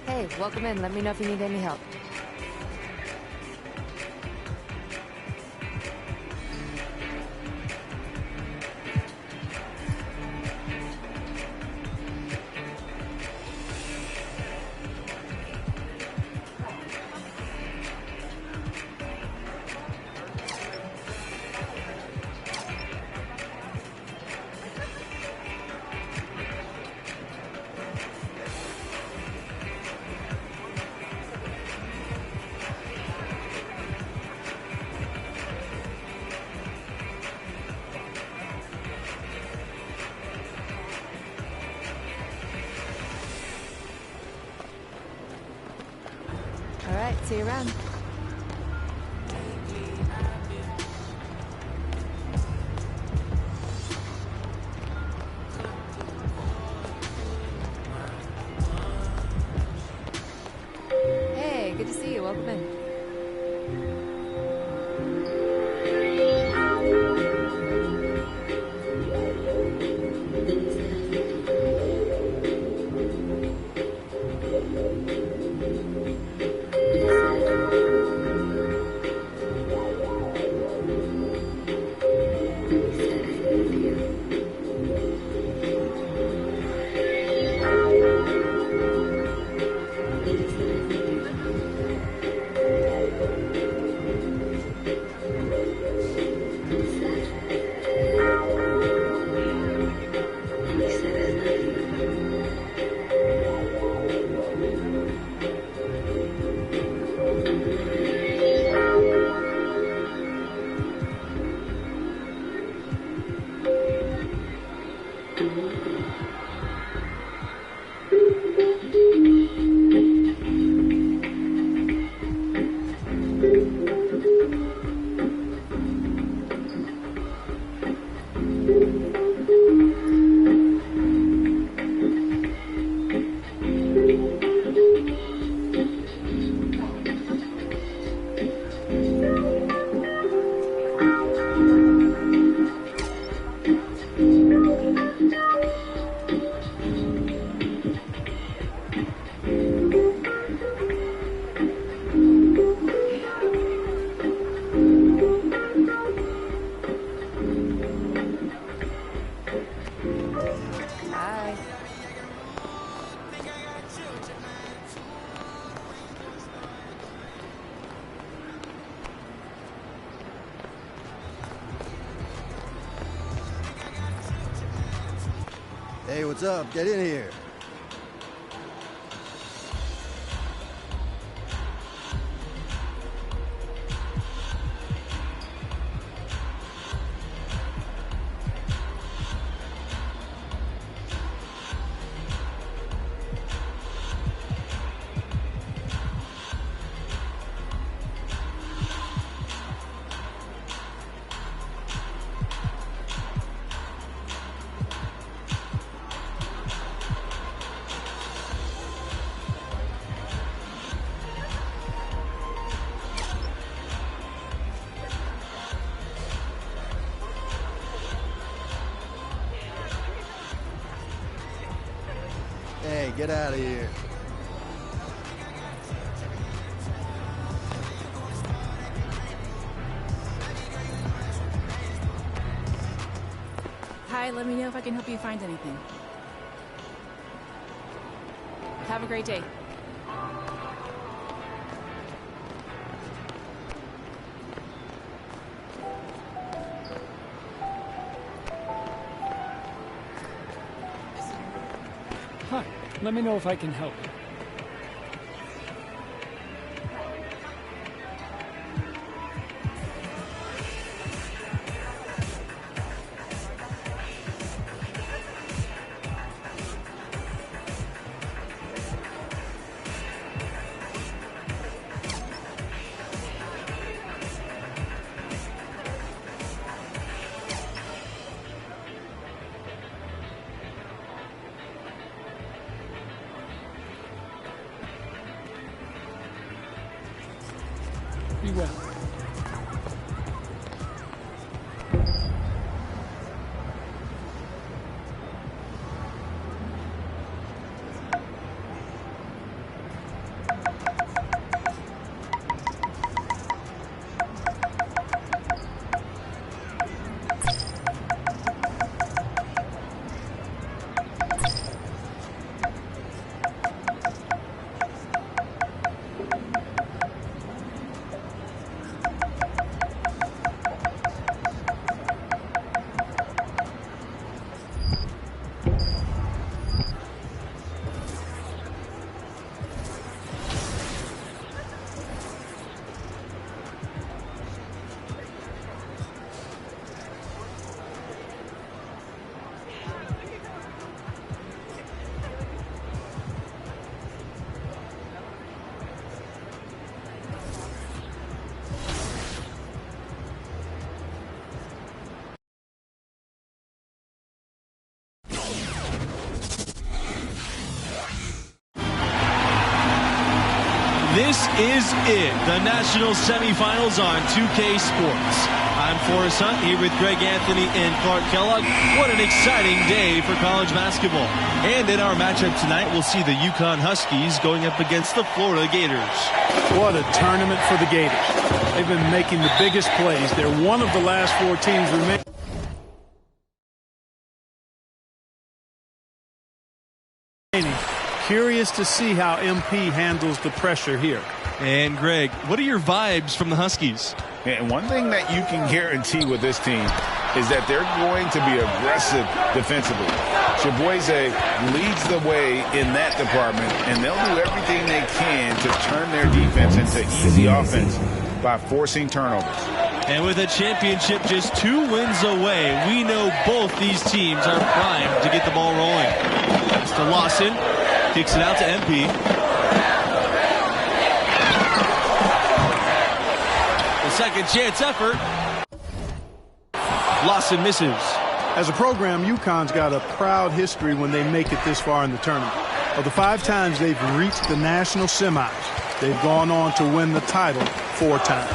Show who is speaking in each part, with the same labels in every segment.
Speaker 1: Hey, welcome in. Let me know if you need any help. All right, see you around. Hey, good to see you. Welcome in.
Speaker 2: Hey, what's up? Get in here. Hey, get out of here.
Speaker 3: Hi, let me know if I can help you find anything. Have a great day.
Speaker 4: Hi, let me know if I can help you. Be well.
Speaker 5: This is it, the national semifinals on 2K Sports. I'm Forrest Hunt here with Greg Anthony and Clark Kellogg. What an exciting day for college basketball. And in our matchup tonight, we'll see the UConn Huskies going up against the Florida Gators.
Speaker 6: What a tournament for the Gators. They've been making the biggest plays. They're one of the last four teams remaining. Curious to see how MP handles the pressure here.
Speaker 5: And Greg, what are your vibes from the Huskies?
Speaker 7: And one thing that you can guarantee with this team is that they're going to be aggressive defensively. Chibueze leads the way in that department, and they'll do everything they can to turn their defense into easy offense by forcing turnovers.
Speaker 5: And with a championship just 2 wins away, we know both these teams are primed to get the ball rolling. Mr. Lawson kicks it out to MP. The second chance effort. Lawson misses.
Speaker 6: As a program, UConn's got a proud history when they make it this far in the tournament. Of the 5 times they've reached the national semis, they've gone on to win the title 4 times.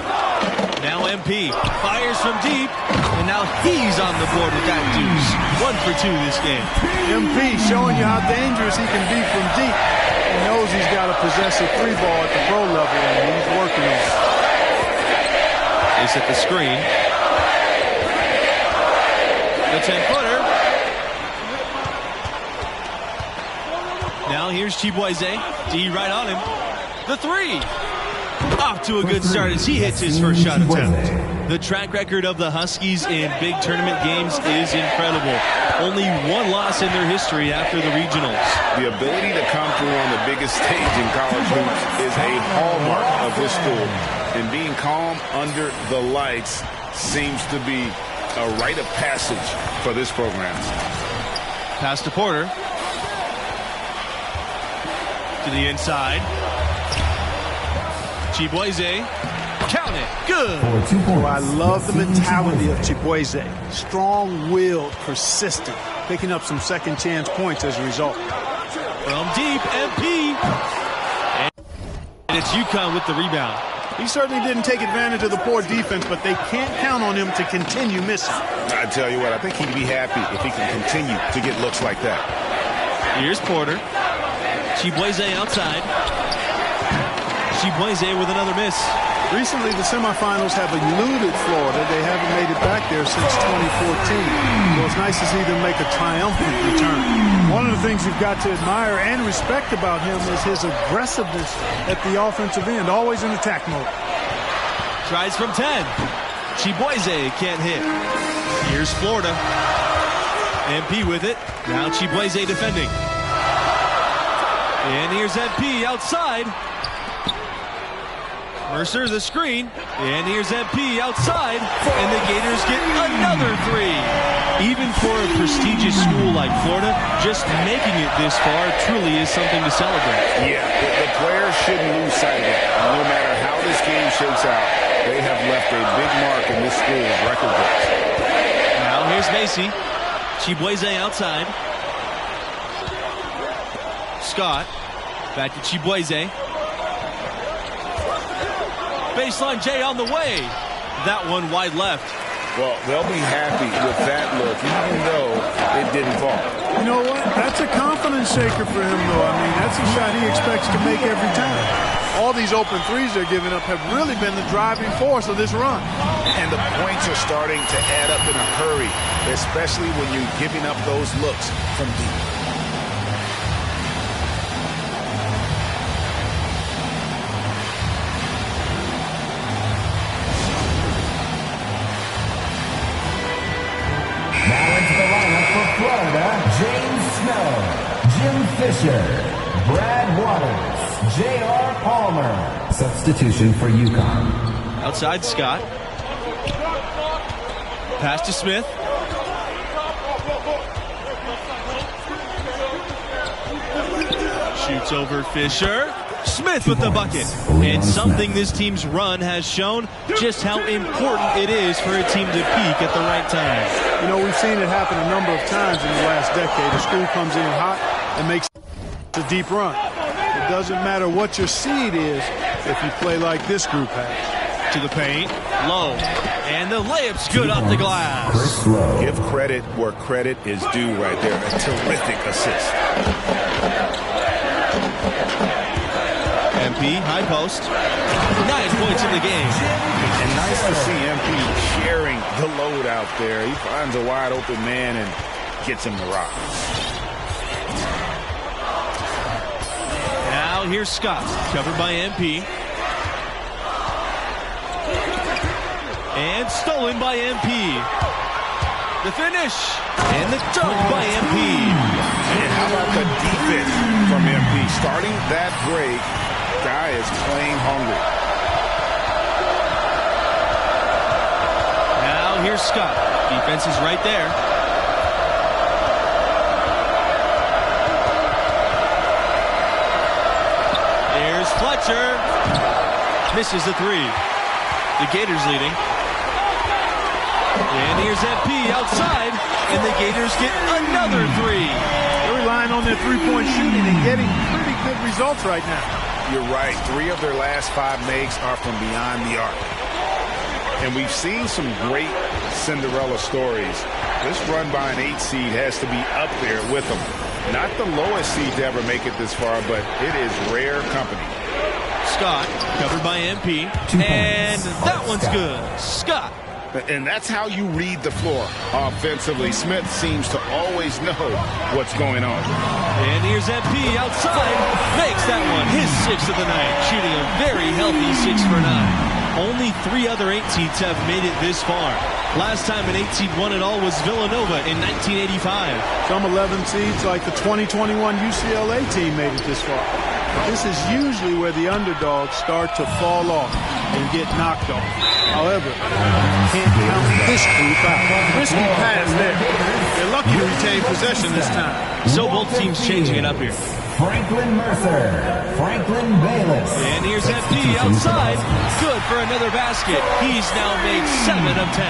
Speaker 5: Now MP fires from deep, and now he's on the board with that deuce. 1 for 2 this game.
Speaker 6: MP showing you how dangerous he can be from deep. He knows he's got to possess a 3 ball at the pro level, and he's working on it.
Speaker 5: They set the screen. The 10-footer. Now here's Chibueze. D right on him. The 3. Off to a good start as he hits his first shot attempt. The track record of the Huskies in big tournament games is incredible. Only one loss in their history after the regionals.
Speaker 7: The ability to come through on the biggest stage in college hoops is a hallmark of this school. And being calm under the lights seems to be a rite of passage for this program.
Speaker 5: Pass to Porter. To the inside. Chibueze. Count it. Good.
Speaker 6: Oh, I love the mentality of Chibueze. Strong-willed, persistent, picking up some second-chance points as a result.
Speaker 5: From deep, MP. And it's UConn with the rebound.
Speaker 6: He certainly didn't take advantage of the poor defense, but they can't count on him to continue missing.
Speaker 7: I tell you what, I think he'd be happy if he can continue to get looks like that.
Speaker 5: Here's Porter. Chibueze outside. Chibueze with another miss.
Speaker 6: Recently, the semifinals have eluded Florida. They haven't made it back there since 2014. So it's nice to see them make a triumphant return. One of the things you've got to admire and respect about him is his aggressiveness at the offensive end, always in attack mode.
Speaker 5: Tries from 10. Chibueze can't hit. Here's Florida. MP with it. Now Chibueze defending. And here's MP outside. Mercer the screen, and here's MP outside, and the Gators get another three. Even for a prestigious school like Florida, just making it this far truly is something to celebrate.
Speaker 7: Yeah, the players shouldn't lose sight of it. No matter how this game shakes out, they have left a big mark in this school's record books.
Speaker 5: Now here's Macy. Chibueze outside. Scott, back to Chibueze. Baseline J on the way. That one wide left.
Speaker 7: Well, they'll be happy with that look, even though it didn't fall.
Speaker 6: You know what? That's a confidence shaker for him, though. I mean, that's a shot he expects to make every time. All these open threes they're giving up have really been the driving force of this run.
Speaker 7: And the points are starting to add up in a hurry, especially when you're giving up those looks from deep.
Speaker 8: Florida, James Snow, Jim Fisher, Brad Waters, J.R. Palmer. Substitution for UConn.
Speaker 5: Outside Scott. Pass to Smith. Shoots over Fisher. Smith with the bucket. And something this team's run has shown just how important it is for a team to peak at the right time.
Speaker 6: You know, we've seen it happen a number of times in the last decade. A school comes in hot and makes a deep run. It doesn't matter what your seed is if you play like this group has.
Speaker 5: To the paint. Low. And the layup's good off the glass.
Speaker 7: Give credit where credit is due right there. A terrific assist.
Speaker 5: MP, high post. 9 points in the game.
Speaker 7: And nice to see MP sharing the load out there. He finds a wide open man and gets him the rock.
Speaker 5: Now here's Scott, covered by MP. And stolen by MP. The finish. And the dunk by MP.
Speaker 7: And how about the defense from MP? Starting that break, guy is playing hungry.
Speaker 5: Now here's Scott. Defense is right there. There's Fletcher. Misses the three. The Gators leading. And here's MP outside, and the Gators get another three.
Speaker 6: They're relying on their three-point shooting and getting pretty good results right now.
Speaker 7: You're right. 3 of their last 5 makes are from beyond the arc. And we've seen some great Cinderella stories. This run by an 8 seed has to be up there with them. Not the lowest seed to ever make it this far, but it is rare company.
Speaker 5: Scott, covered by MP, and that one's good. Scott.
Speaker 7: And that's how you read the floor offensively. Smith seems to always know what's going on.
Speaker 5: And here's MP outside. Makes that one his 6th of the night. Shooting a very healthy 6 for 9. Only 3 other 8 seeds have made it this far. Last time an 8 seed won it all was Villanova in 1985.
Speaker 6: Some 11 seeds, like the 2021 UCLA team, made it this far. This is usually where the underdogs start to fall off and get knocked off. However, can't count this group out. Risky pass there. They're lucky to retain possession this time.
Speaker 5: So both teams changing it up here.
Speaker 8: Franklin Mercer, Franklin Bayless.
Speaker 5: And here's FP outside. Good for another basket. He's now made 7 of 10.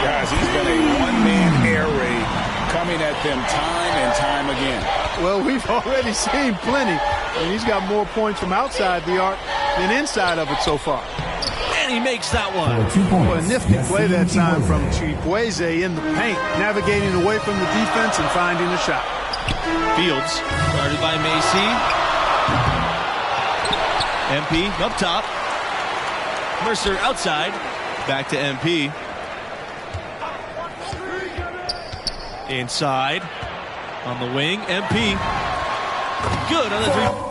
Speaker 7: Guys, he's been a one-man air raid coming at them time and time again.
Speaker 6: Well, we've already seen plenty, and he's got more points from outside the arc than inside of it so far.
Speaker 5: And he makes that one.
Speaker 6: Well, a nifty play that time from Chibueze in the paint, navigating away from the defense and finding a shot.
Speaker 5: Fields, started by Macy. MP up top. Mercer outside. Back to MP. Inside. On the wing, MP. Good on the 3.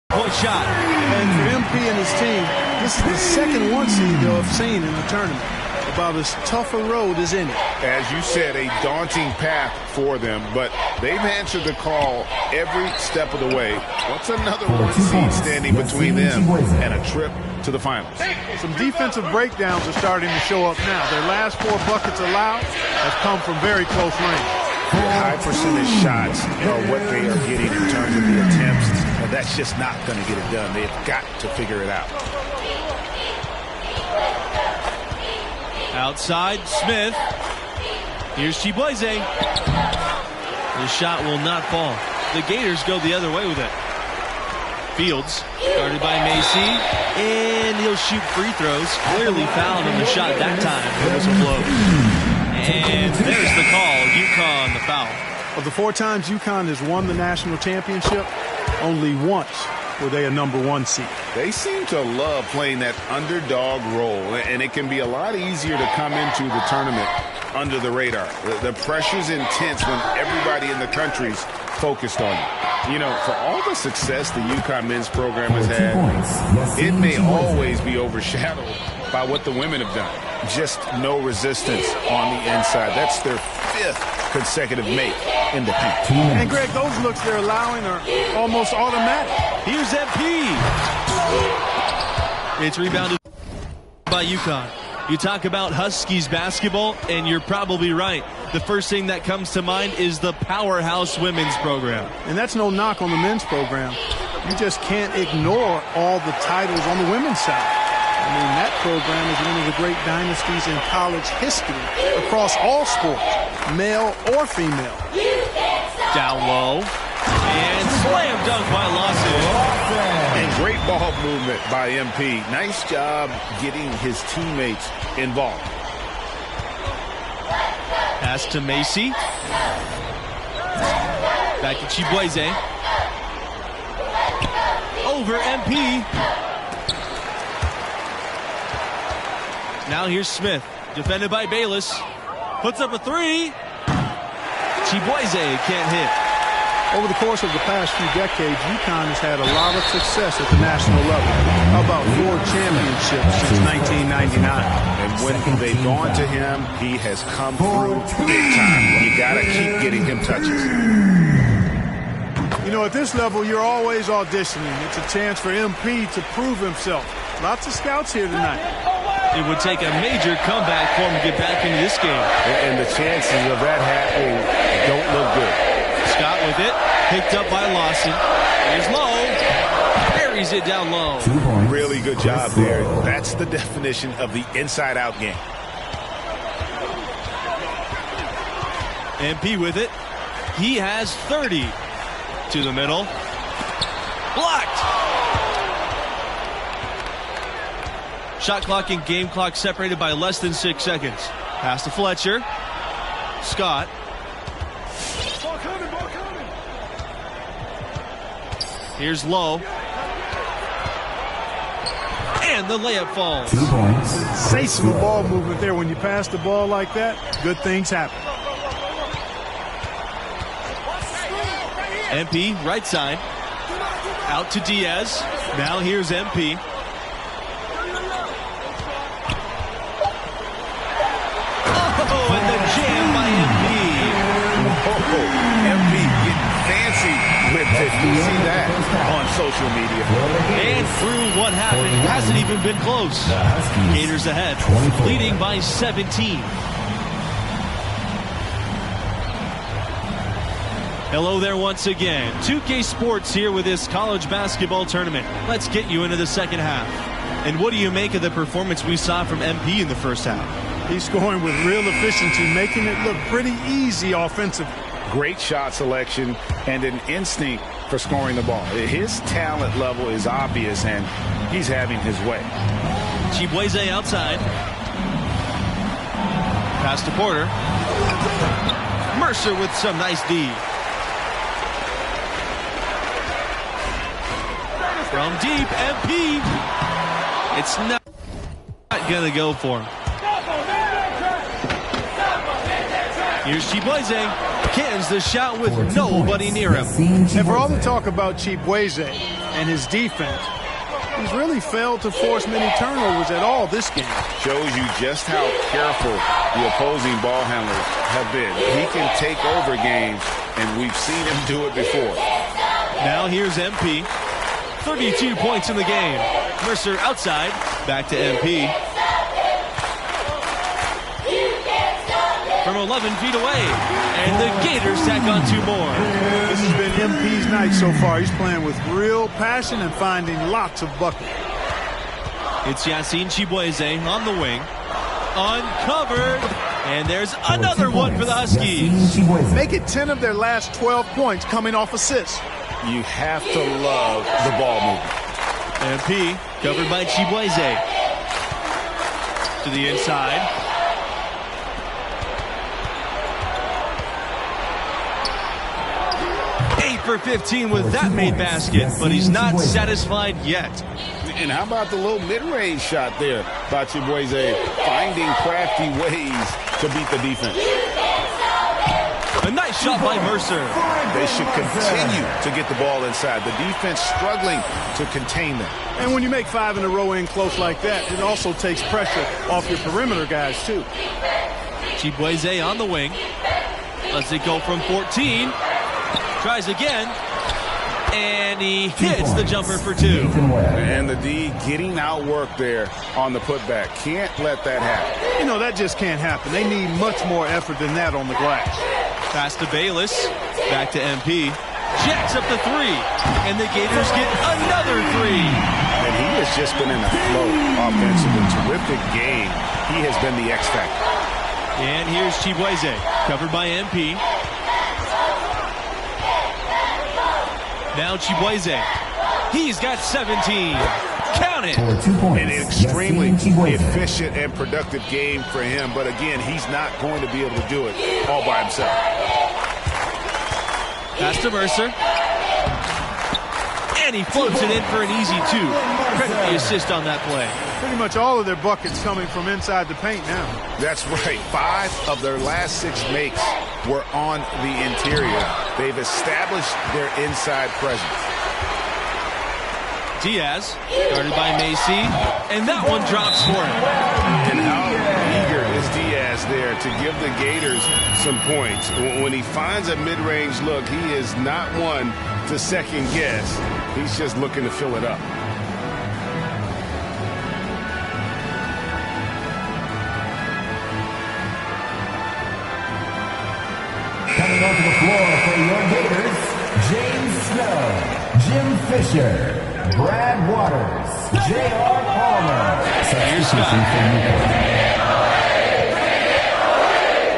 Speaker 5: Point shot.
Speaker 6: And for MP and his team, this is the second 1 seed they'll have seen in the tournament. About as tough a road as any.
Speaker 7: As you said, a daunting path for them, but they've answered the call every step of the way. What's another 1 seed standing between them and a trip to the finals?
Speaker 6: Some defensive breakdowns are starting to show up now. Their last 4 buckets allowed have come from very close range.
Speaker 7: High percentage shots are what they are getting in terms of the attempts, and that's just not going to get it done. They've got to figure it out.
Speaker 5: Outside, Smith. Here's Chibueze. The shot will not fall. The Gators go the other way with it. Fields, guarded by Macy, and he'll shoot free throws. Clearly fouled on the shot that time. It was a blow. And there's the call. UConn the foul.
Speaker 6: Of the 4 times UConn has won the national championship, only once were they a number 1 seed.
Speaker 7: They seem to love playing that underdog role, and it can be a lot easier to come into the tournament under the radar. The pressure's intense when everybody in the country's focused on you. You know, for all the success the UConn men's program has had, it may always be overshadowed by what the women have done. Just no resistance on the inside. That's their 5th consecutive make in the paint.
Speaker 6: And Greg, those looks they're allowing are almost automatic.
Speaker 5: Here's MP. It's rebounded by UConn. You talk about Huskies basketball, and you're probably right. The first thing that comes to mind is the powerhouse women's program.
Speaker 6: And that's no knock on the men's program. You just can't ignore all the titles on the women's side. I mean, that program is one of the great dynasties in college history across all sports, male or female.
Speaker 5: Down low. And slam dunk by Lawson.
Speaker 7: And great ball movement by MP. Nice job getting his teammates involved.
Speaker 5: Pass to Macy. Back to Chibueze. Over MP. Now here's Smith. Defended by Bayless. Puts up a three. Chibueze can't hit.
Speaker 6: Over the course of the past few decades, UConn has had a lot of success at the national level. How about 4 championships since 1999?
Speaker 7: And when they've gone to him, he has come through big time. You got to keep getting him touches.
Speaker 6: You know, at this level, you're always auditioning. It's a chance for MP to prove himself. Lots of scouts here tonight.
Speaker 5: It would take a major comeback for him to get back into this game.
Speaker 7: And the chances of that happening don't look good.
Speaker 5: Scott with it, picked up by Lawson. Here's low, buries it down low.
Speaker 7: Really good job there. That's the definition of the inside-out game.
Speaker 5: MP with it. He has 30. To the middle. Blocked. Shot clock and game clock separated by less than 6 seconds. Pass to Fletcher. Scott. Here's Lowe. And the layup falls.
Speaker 8: 2 points.
Speaker 6: Sensational ball movement there. When you pass the ball like that, good things happen.
Speaker 5: MP, right side. Out to Diaz. Now here's MP. Oh, and the jam by MP.
Speaker 7: MP getting fancy with it. You see that on social media.
Speaker 5: And through what happened, hasn't even been close. Gators ahead, leading by 17. Hello there once again. 2K Sports here with this college basketball tournament. Let's get you into the second half. And what do you make of the performance we saw from MP in the first half?
Speaker 6: He's scoring with real efficiency, making it look pretty easy offensively.
Speaker 7: Great shot selection and an instinct for scoring the ball. His talent level is obvious, and he's having his way.
Speaker 5: Chibueze outside. Pass to Porter. Mercer with some nice D. From deep, MP. It's not going to go for him. Here's Chibueze. Cans the shot with nobody near him.
Speaker 6: And for all the talk about Chibueze and his defense, he's really failed to force many turnovers at all this game.
Speaker 7: Shows you just how careful the opposing ball handlers have been. He can take over games, and we've seen him do it before.
Speaker 5: Now here's MP. 32 points in the game. Mercer outside. Back to MP. From 11 feet away. And the Gators tack on 2 more.
Speaker 6: This has been MP's night so far. He's playing with real passion and finding lots of buckets.
Speaker 5: It's Yassine Chibueze on the wing. Uncovered. And there's another one for the Huskies.
Speaker 6: Make it 10 of their last 12 points coming off assists.
Speaker 7: You have to love the ball movement.
Speaker 5: MP covered by Chibueze. To the inside. For 15 with that made basket, but he's not satisfied yet.
Speaker 7: And how about the little mid-range shot there by Chibueze, finding crafty ways to beat the defense.
Speaker 5: A nice shot by Mercer.
Speaker 7: They should continue to get the ball inside. The defense struggling to contain them.
Speaker 6: And when you make 5 in a row in close like that, it also takes pressure off your perimeter guys, too.
Speaker 5: Chibueze on the wing. Lets it go from 14. Tries again. And he hits the jumper for two.
Speaker 7: And the D getting outworked there on the putback. Can't let that happen.
Speaker 6: You know, that just can't happen. They need much more effort than that on the glass.
Speaker 5: Pass to Bayless. Back to MP. Jacks up the three. And the Gators get another three.
Speaker 7: And he has just been in a flow offensively. Terrific game. He has been the X factor.
Speaker 5: And here's Chibueze, covered by MP. Now Chibueze. He's got 17. Count it.
Speaker 7: An extremely efficient and productive game for him. But again, he's not going to be able to do it all by himself.
Speaker 5: Pass to Mercer. And he floats it in for an easy two. Credit the assist on that play.
Speaker 6: Pretty much all of their buckets coming from inside the paint now.
Speaker 7: That's right. 5 of their last 6 makes were on the interior. They've established their inside presence.
Speaker 5: Diaz, guarded by Macy, and that one drops for him.
Speaker 7: And how eager is Diaz there to give the Gators some points. When he finds a mid-range look, he is not one to second guess. He's just looking to fill it up.
Speaker 8: Coming onto the floor for your Gators, James Snow, Jim Fisher, Brad Waters, J.R. Palmer.
Speaker 5: Here's Scott.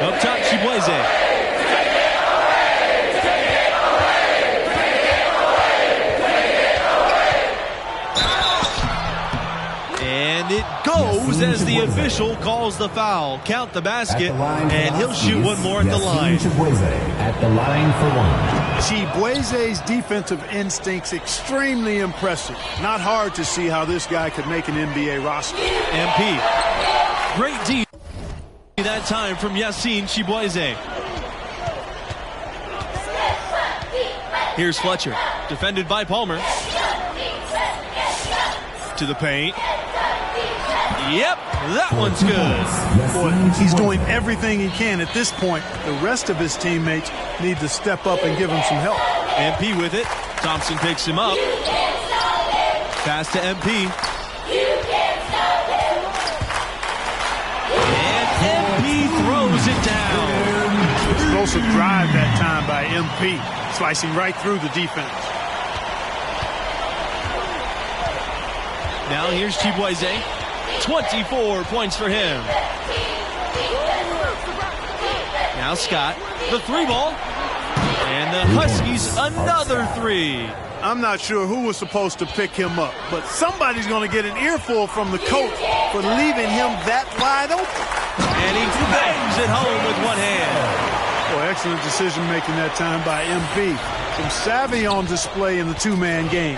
Speaker 5: Up top, Chibueze. And it goes as the official calls the foul. Count the basket, and he'll shoot one more at the line.
Speaker 8: At the line for one.
Speaker 6: Chibueze's defensive instincts extremely impressive. Not hard to see how this guy could make an NBA roster.
Speaker 5: MP. Great D that time from Yassine Chibueze. Here's Fletcher, defended by Palmer. To the paint. Yep, that one's good.
Speaker 6: Boy, he's doing everything he can at this point. The rest of his teammates need to step up and give him some help.
Speaker 5: MP with it. Thompson picks him up. Pass to MP. And MP throws it down.
Speaker 6: Explosive drive that time by MP, slicing right through the defense.
Speaker 5: Now here's Chibueze. 24 points for him. Now Scott, the three ball. And the Huskies another three.
Speaker 6: I'm not sure who was supposed to pick him up, but somebody's going to get an earful from the coach for leaving him that wide open.
Speaker 5: And he bangs it home with one hand.
Speaker 6: Boy, excellent decision making that time by MP. Some savvy on display in the two-man game.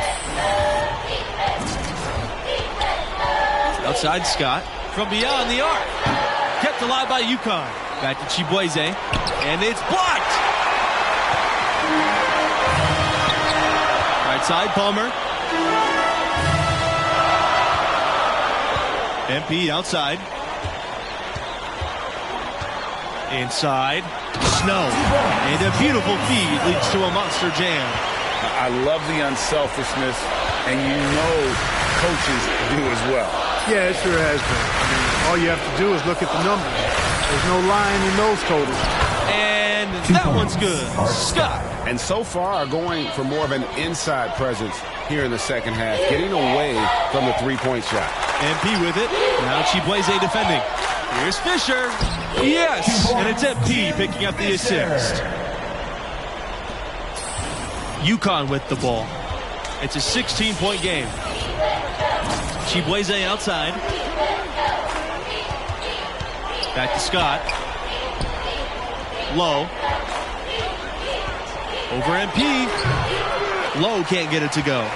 Speaker 5: Outside Scott from beyond the arc. Kept alive by UConn. Back to Chibueze. And it's blocked. Right side Palmer. MP outside. Inside. Snow. And a beautiful feed leads to a monster jam.
Speaker 7: I love the unselfishness, and you know coaches do as well.
Speaker 6: Yeah, it sure has been. I mean, all you have to do is look at the numbers. There's no lying in those totals.
Speaker 5: And that one's good. Scott.
Speaker 7: And so far going for more of an inside presence here in the second half, getting away from the three-point shot.
Speaker 5: MP with it. Now Chibueze defending. Here's Fisher. Yes, and it's MP picking up the assist. UConn with the ball. It's a 16-point game. Chibueze outside. Back to Scott. Low. Over MP. Low can't get it to go.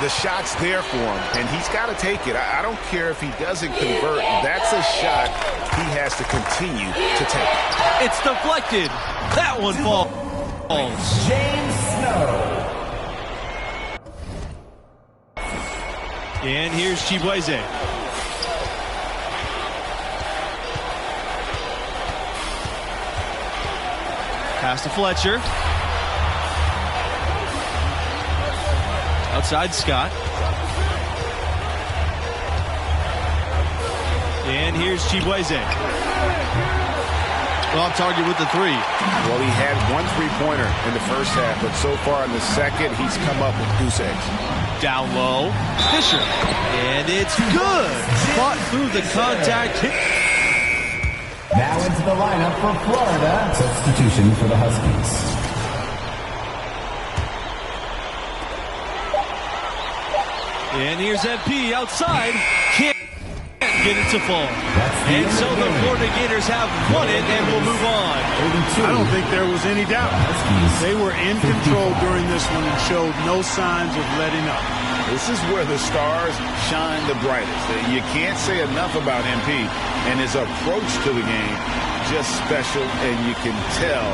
Speaker 7: The shot's there for him, and he's got to take it. I don't care if he doesn't convert. That's a shot he has to continue to take.
Speaker 5: It's deflected. That one falls.
Speaker 8: James Snow.
Speaker 5: And here's Chibueze. Pass to Fletcher. Outside Scott. And here's Chibueze. Off target with the three.
Speaker 7: Well, he had one three-pointer in the first half, but so far in the second, he's come up with goose eggs.
Speaker 5: Down low. Fisher. And it's good. Fought through the contact. Hit.
Speaker 8: Now into the lineup for Florida. Substitution for the Huskies.
Speaker 5: And here's MP outside. Can't get it to fall. And so the Florida Gators have won it and will move on.
Speaker 6: I don't think there was any doubt. They were in control during this one and showed no signs of letting up.
Speaker 7: This is where the stars shine the brightest. You can't say enough about MP and his approach to the game. Just special, and you can tell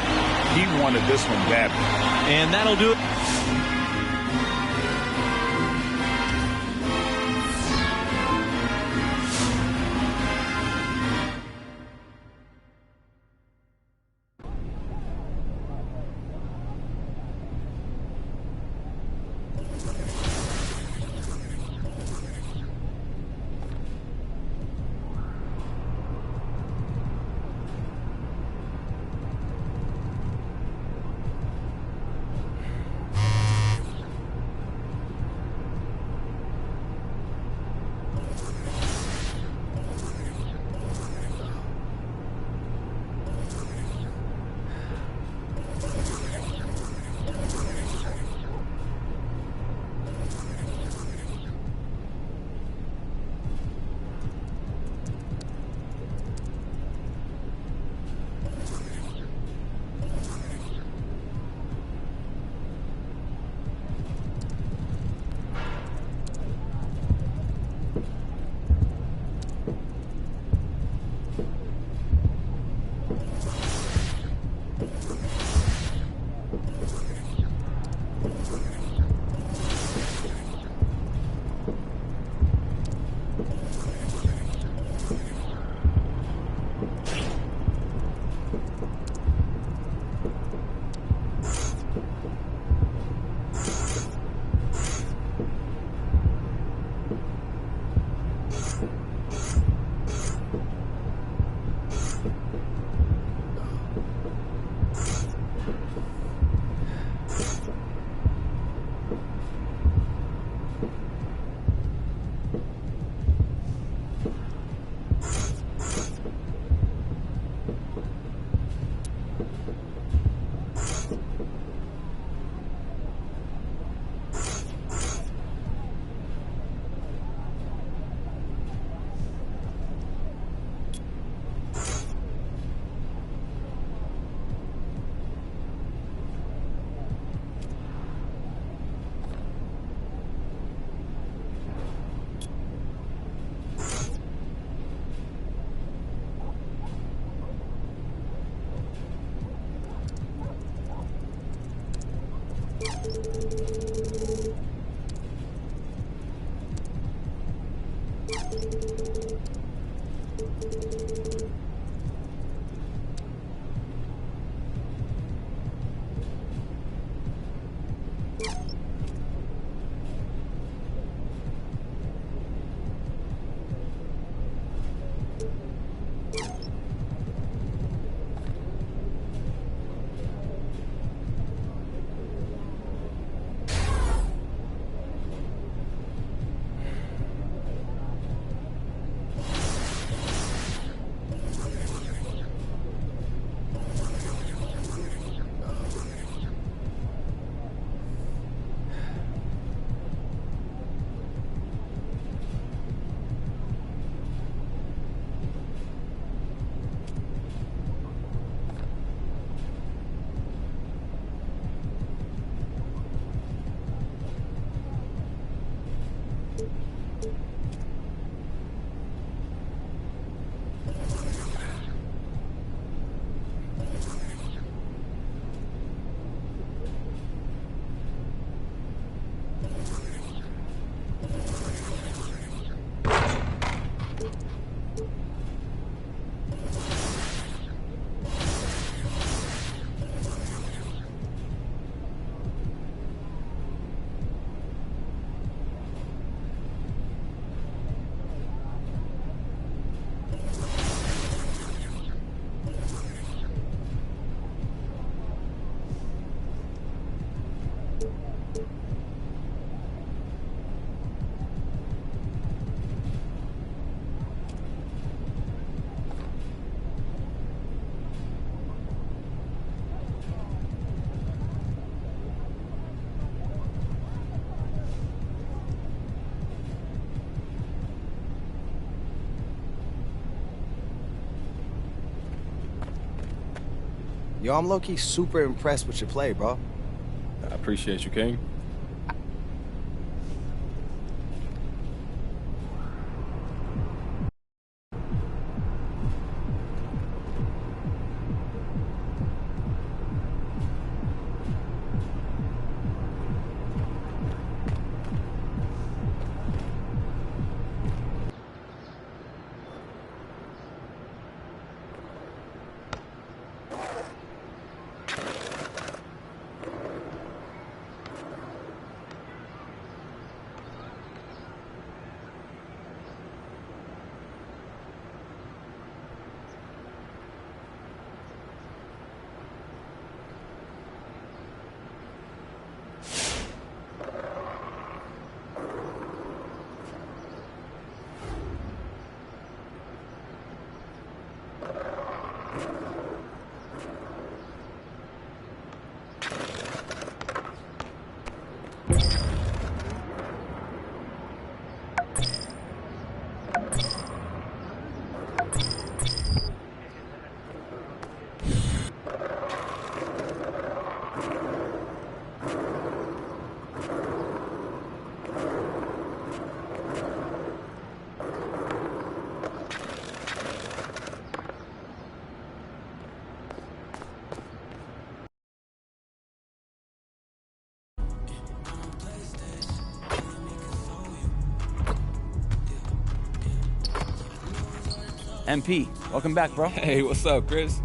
Speaker 7: he wanted this one badly.
Speaker 5: And that'll do it.
Speaker 2: Yo, I'm low-key super impressed with your play, bro.
Speaker 9: I appreciate you, King.
Speaker 10: MP, welcome back, bro.
Speaker 9: Hey, what's up, Chris?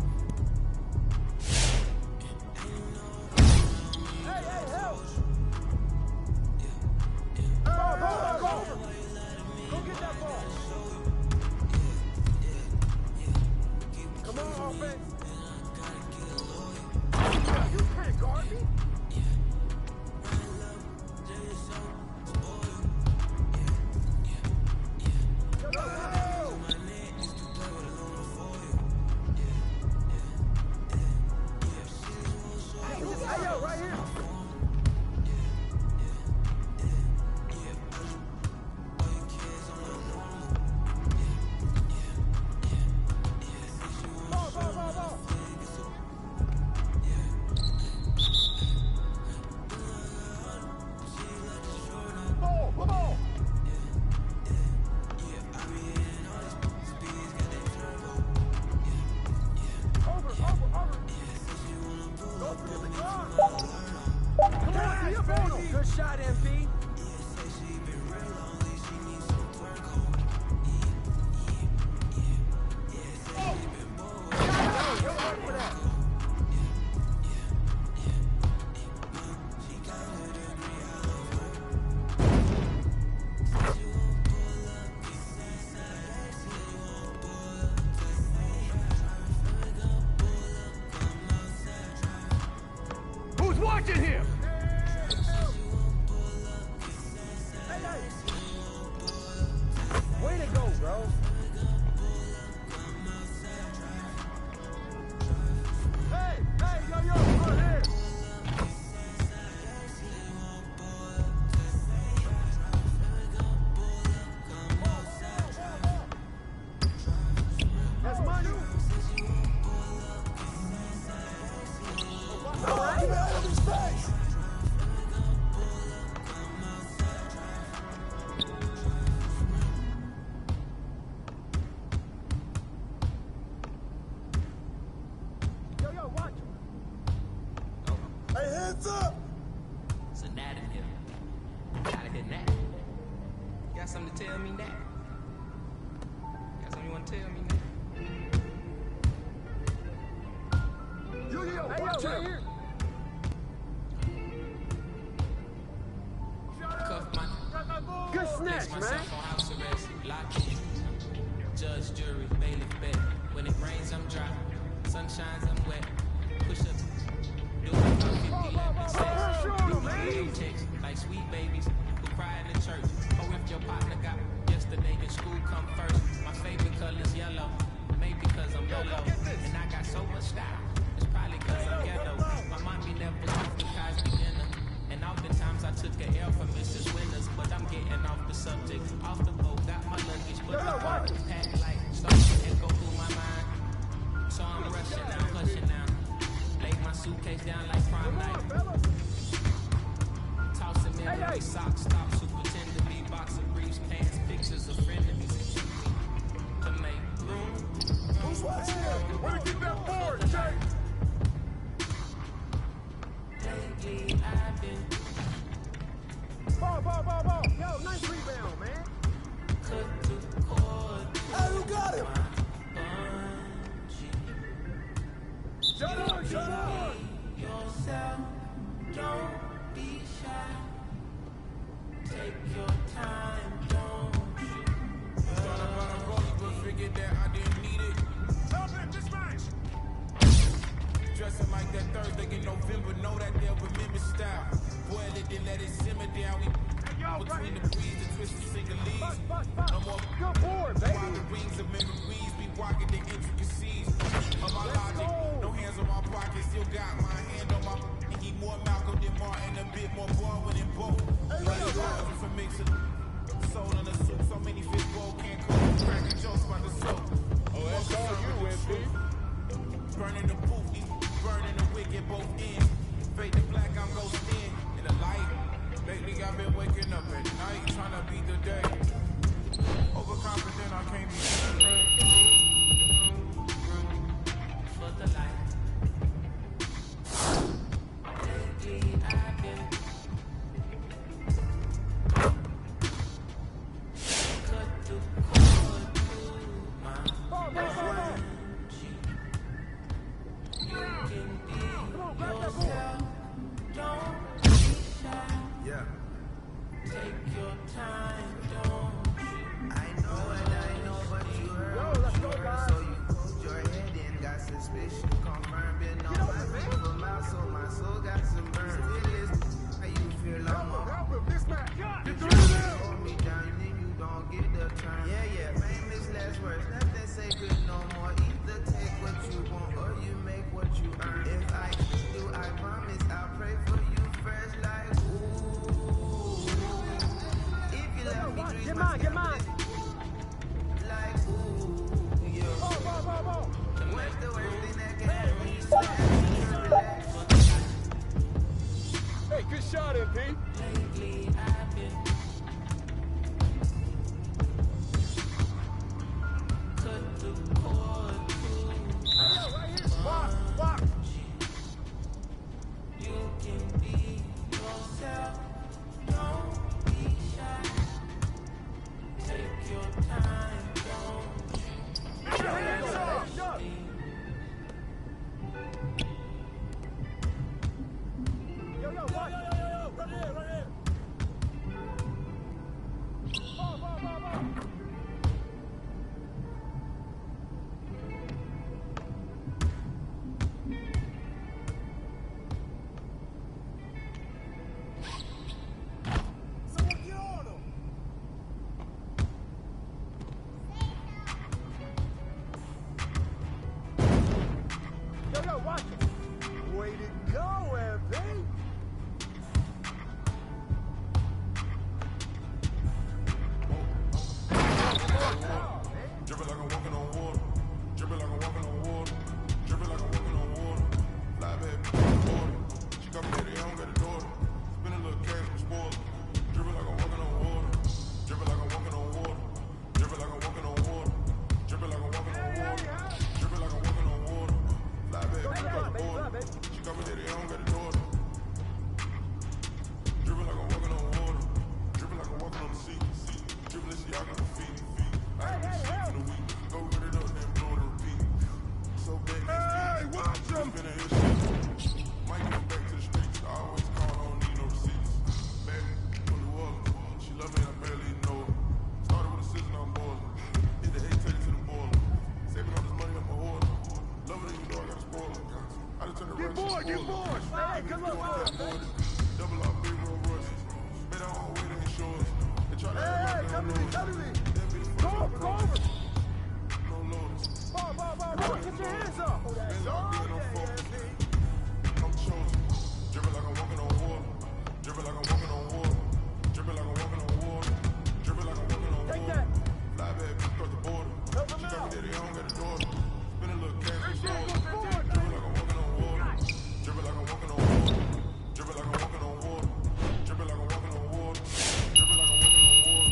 Speaker 11: Good shot, MP. Who's watching him? Way to go, bro. Hey, yo, right here. That's money. All right. Give me all of his face. Yo, watch him. Hey, hands up.
Speaker 12: It's a gnat in here. Gotta hit that. Got something to tell me now? Got something you want to tell me now?
Speaker 11: Yo, watch right here.
Speaker 12: Cuff my...
Speaker 11: Good snatch,
Speaker 12: Place
Speaker 11: man.
Speaker 12: myself on house arrest. Lock in. Judge, jury, bailiff, bet. When it rains, I'm dry. Sun shines, I'm wet. Push up. Do it about 50 lap and text. Like sweet babies who cry in the church. Or if your partner got yesterday, can school come first. My favorite color's yellow. Maybe because I'm yellow. And I got so much style. It's probably because I'm ghetto. My mommy never cooked the Cosby dinner. And oftentimes I took an L from Mrs. Winters. But I'm getting off the subject. Off the boat, got my luggage, but my heart is packed like starting to echo through my mind. So I'm rushing now, pushing now. remember, know that they'll remember style. Boil it, then let it simmer down. We between the breeze, the twisted single leaves. No more good board, baby. While the rings of memories, we walking the intricacies of my logic. No hands on my pocket, still got my hand on my. He more Malcolm than Martin, a bit more Baldwin than both. From mixing soul in the soup, so many fish bowl can't cook. Cracking jokes by the soap. Oh, that's all you, MP. Burning the poof, burning the wick at both ends. Fade the black, I'm ghosting in the light. Lately I've been waking up at night, trying to beat the day. Overconfident, I can't be for the light. Lately I've been cut the cord to my you can be yourself, don't be shy.
Speaker 11: Yeah.
Speaker 12: Take your time, don't you?
Speaker 11: I know, but you heard. Let's go, guys. So you poked your head in, got suspicion confirmed. Been on my feet for miles, so my soul got some burn. It is how you feel like this man. You hold me down, then you don't get the turn. Yeah, famous last words, nothing sacred no more. Either take what you want or you make what you earn. If I do, I promise I'll pray for you first, like ooh. If you let me dream, get mine. Like ooh, yeah. What's the worst thing that can happen? You relax.
Speaker 6: Hey, good shot, MP.
Speaker 12: Lately I've been cut the cord to
Speaker 6: Walk.
Speaker 12: you can be yourself, don't be shy. Take your time, don't you?
Speaker 6: Way to go, MP.
Speaker 13: Dripping like I'm walking on water. Dripping like I'm walking on water. Dripping like I'm walking on water. Fly back, water. She got me daddy, I don't got a daughter. Spend a little cash, I'm spoiled. Dripping like I'm walking on water. Dripping like I'm walking on water. Dripping like I'm walking on water. Dripping like I'm walking on water. Dripping like I'm walking on water. Fly back, across the border. She got me daddy, I don't got a daughter. Dripping like I'm walking on water. Dripping like I'm walking on the sea. Dripping this y'all got my feet. I ain't been sick in a week. Go run it up, then blow it to repeat. So big, hey, watch him! Might get back to the streets. I always call, I don't need no receipts. Back from New Orleans, she love me and I barely even know her. Started with a scissor, I'm boiling. Hit the egg, take it to the boiler. Saving all this money, I'm a hoarder. Love it, you know I got a spoiler. I just turn the right,
Speaker 6: Get bored. Hey, good luck.
Speaker 13: Double up, big Rolls Royces. Bet I don't wait in shores. They try to act like they don't know.
Speaker 6: Go over.
Speaker 13: No loaders.
Speaker 6: Get your hands up.
Speaker 13: Been locked in on focus. I'm chosen. Dripping like I'm walking on water. Dripping like I'm walking on water. Dripping like I'm walking on water. Dripping like I'm walking on water. Fly back, across the border. She got me daddy, I don't got a daughter. Spend a little cash, I'm spoiled. Dripping like I'm walking on water. Dripping like I'm walking on water. Dripping like I'm walking on water. Dripping like I'm walking on water. Dripping like I'm walking on water.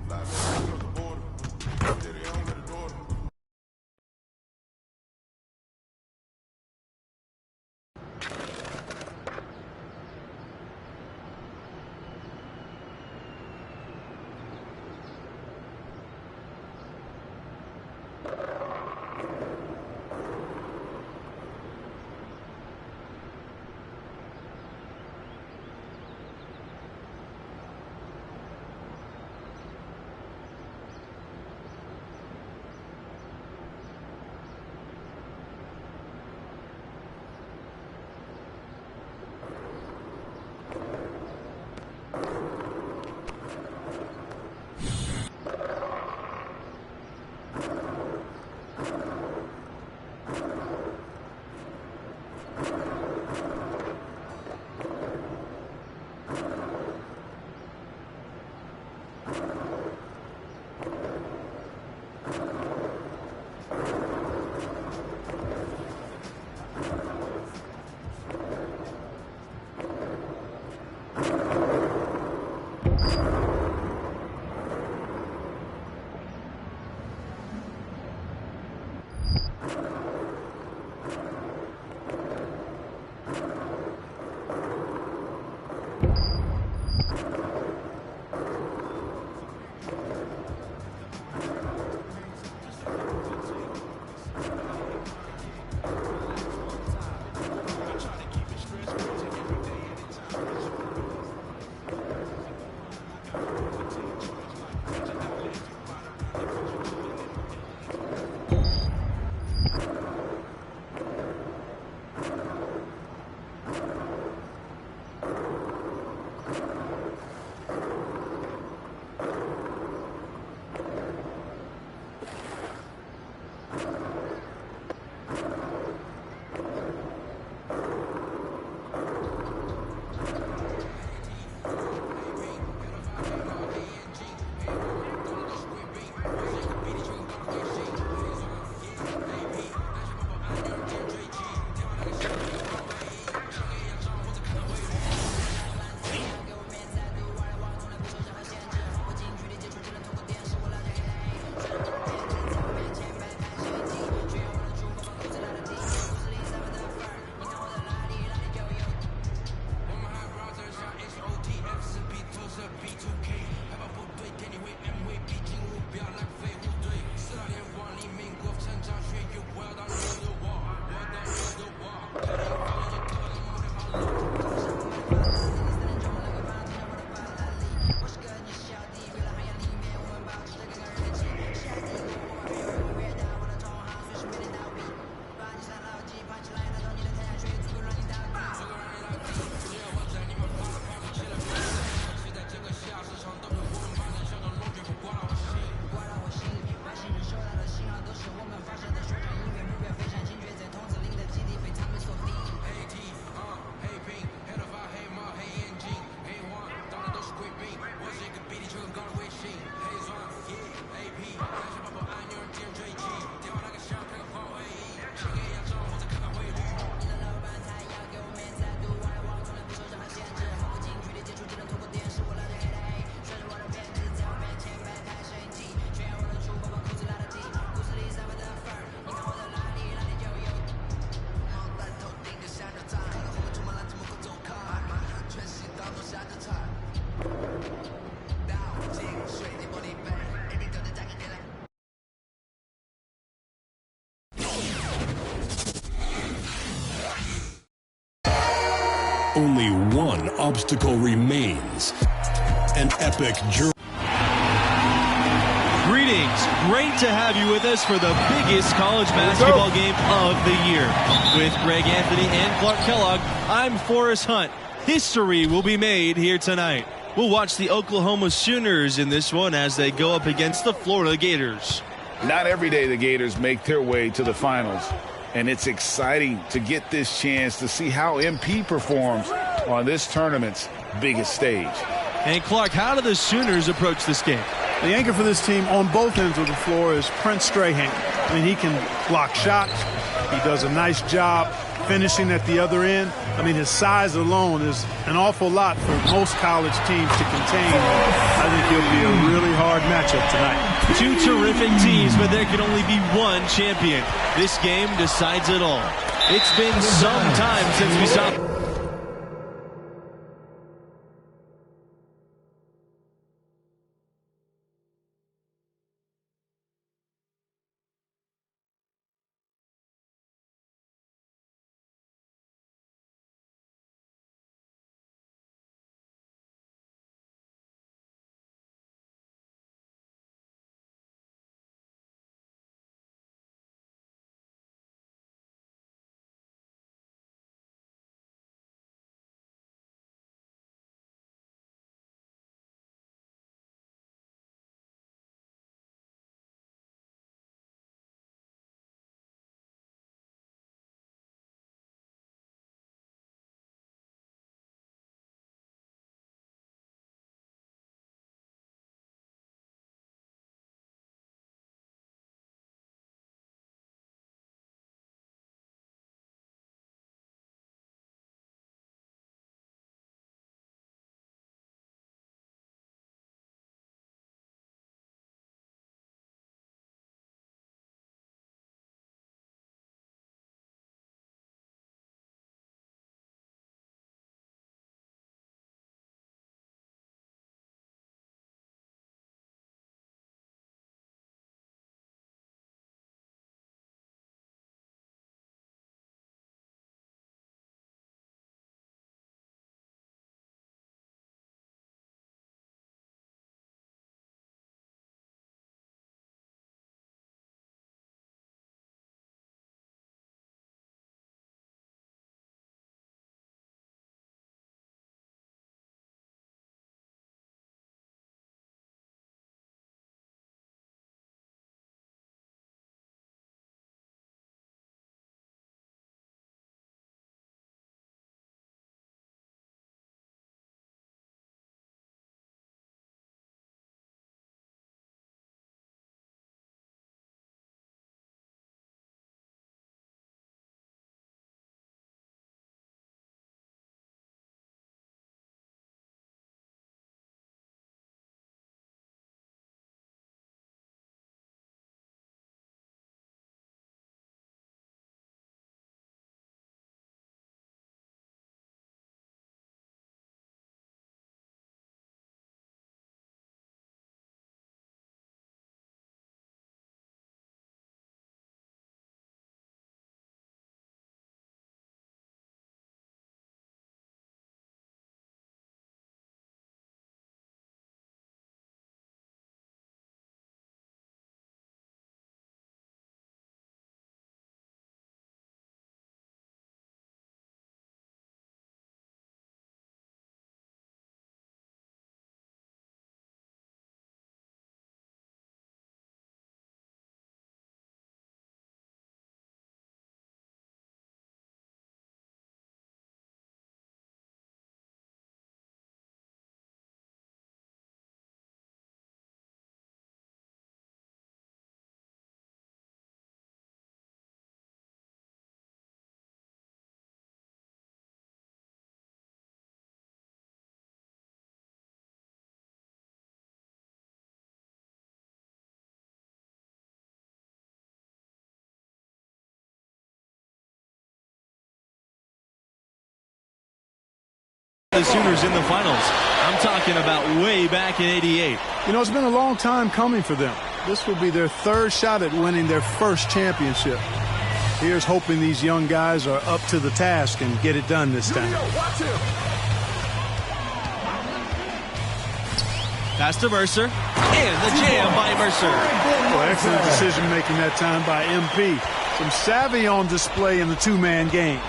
Speaker 13: Fly back, across the border. Daddy, I don't got a daughter.
Speaker 14: Only one obstacle remains. An epic journey.
Speaker 5: Greetings. Great to have you with us for the biggest college basketball game of the year. With Greg Anthony and Clark Kellogg, I'm Forrest Hunt. History will be made here tonight. We'll watch the Oklahoma Sooners in this one as they go up against the Florida Gators.
Speaker 7: Not every day the Gators make their way to the finals. And it's exciting to get this chance to see how MP performs on this tournament's biggest stage.
Speaker 5: And Clark, how do the Sooners approach this game?
Speaker 6: The anchor for this team on both ends of the floor is Prince Strahan. I mean, he can block shots. He does a nice job finishing at the other end. I mean, his size alone is an awful lot for most college teams to contain. I think he'll be a really hard matchup tonight.
Speaker 5: Two terrific teams, but there can only be one champion. This game decides it all. It's been some time since we saw... The Sooners in the finals. I'm talking about way back in '88.
Speaker 6: You know, it's been a long time coming for them. This will be their third shot at winning their first championship. Here's hoping these young guys are up to the task and get it done this time.
Speaker 5: Pass to Mercer, and the jam by Mercer.
Speaker 6: Well, excellent decision making that time by MP. Some savvy on display in the two-man game.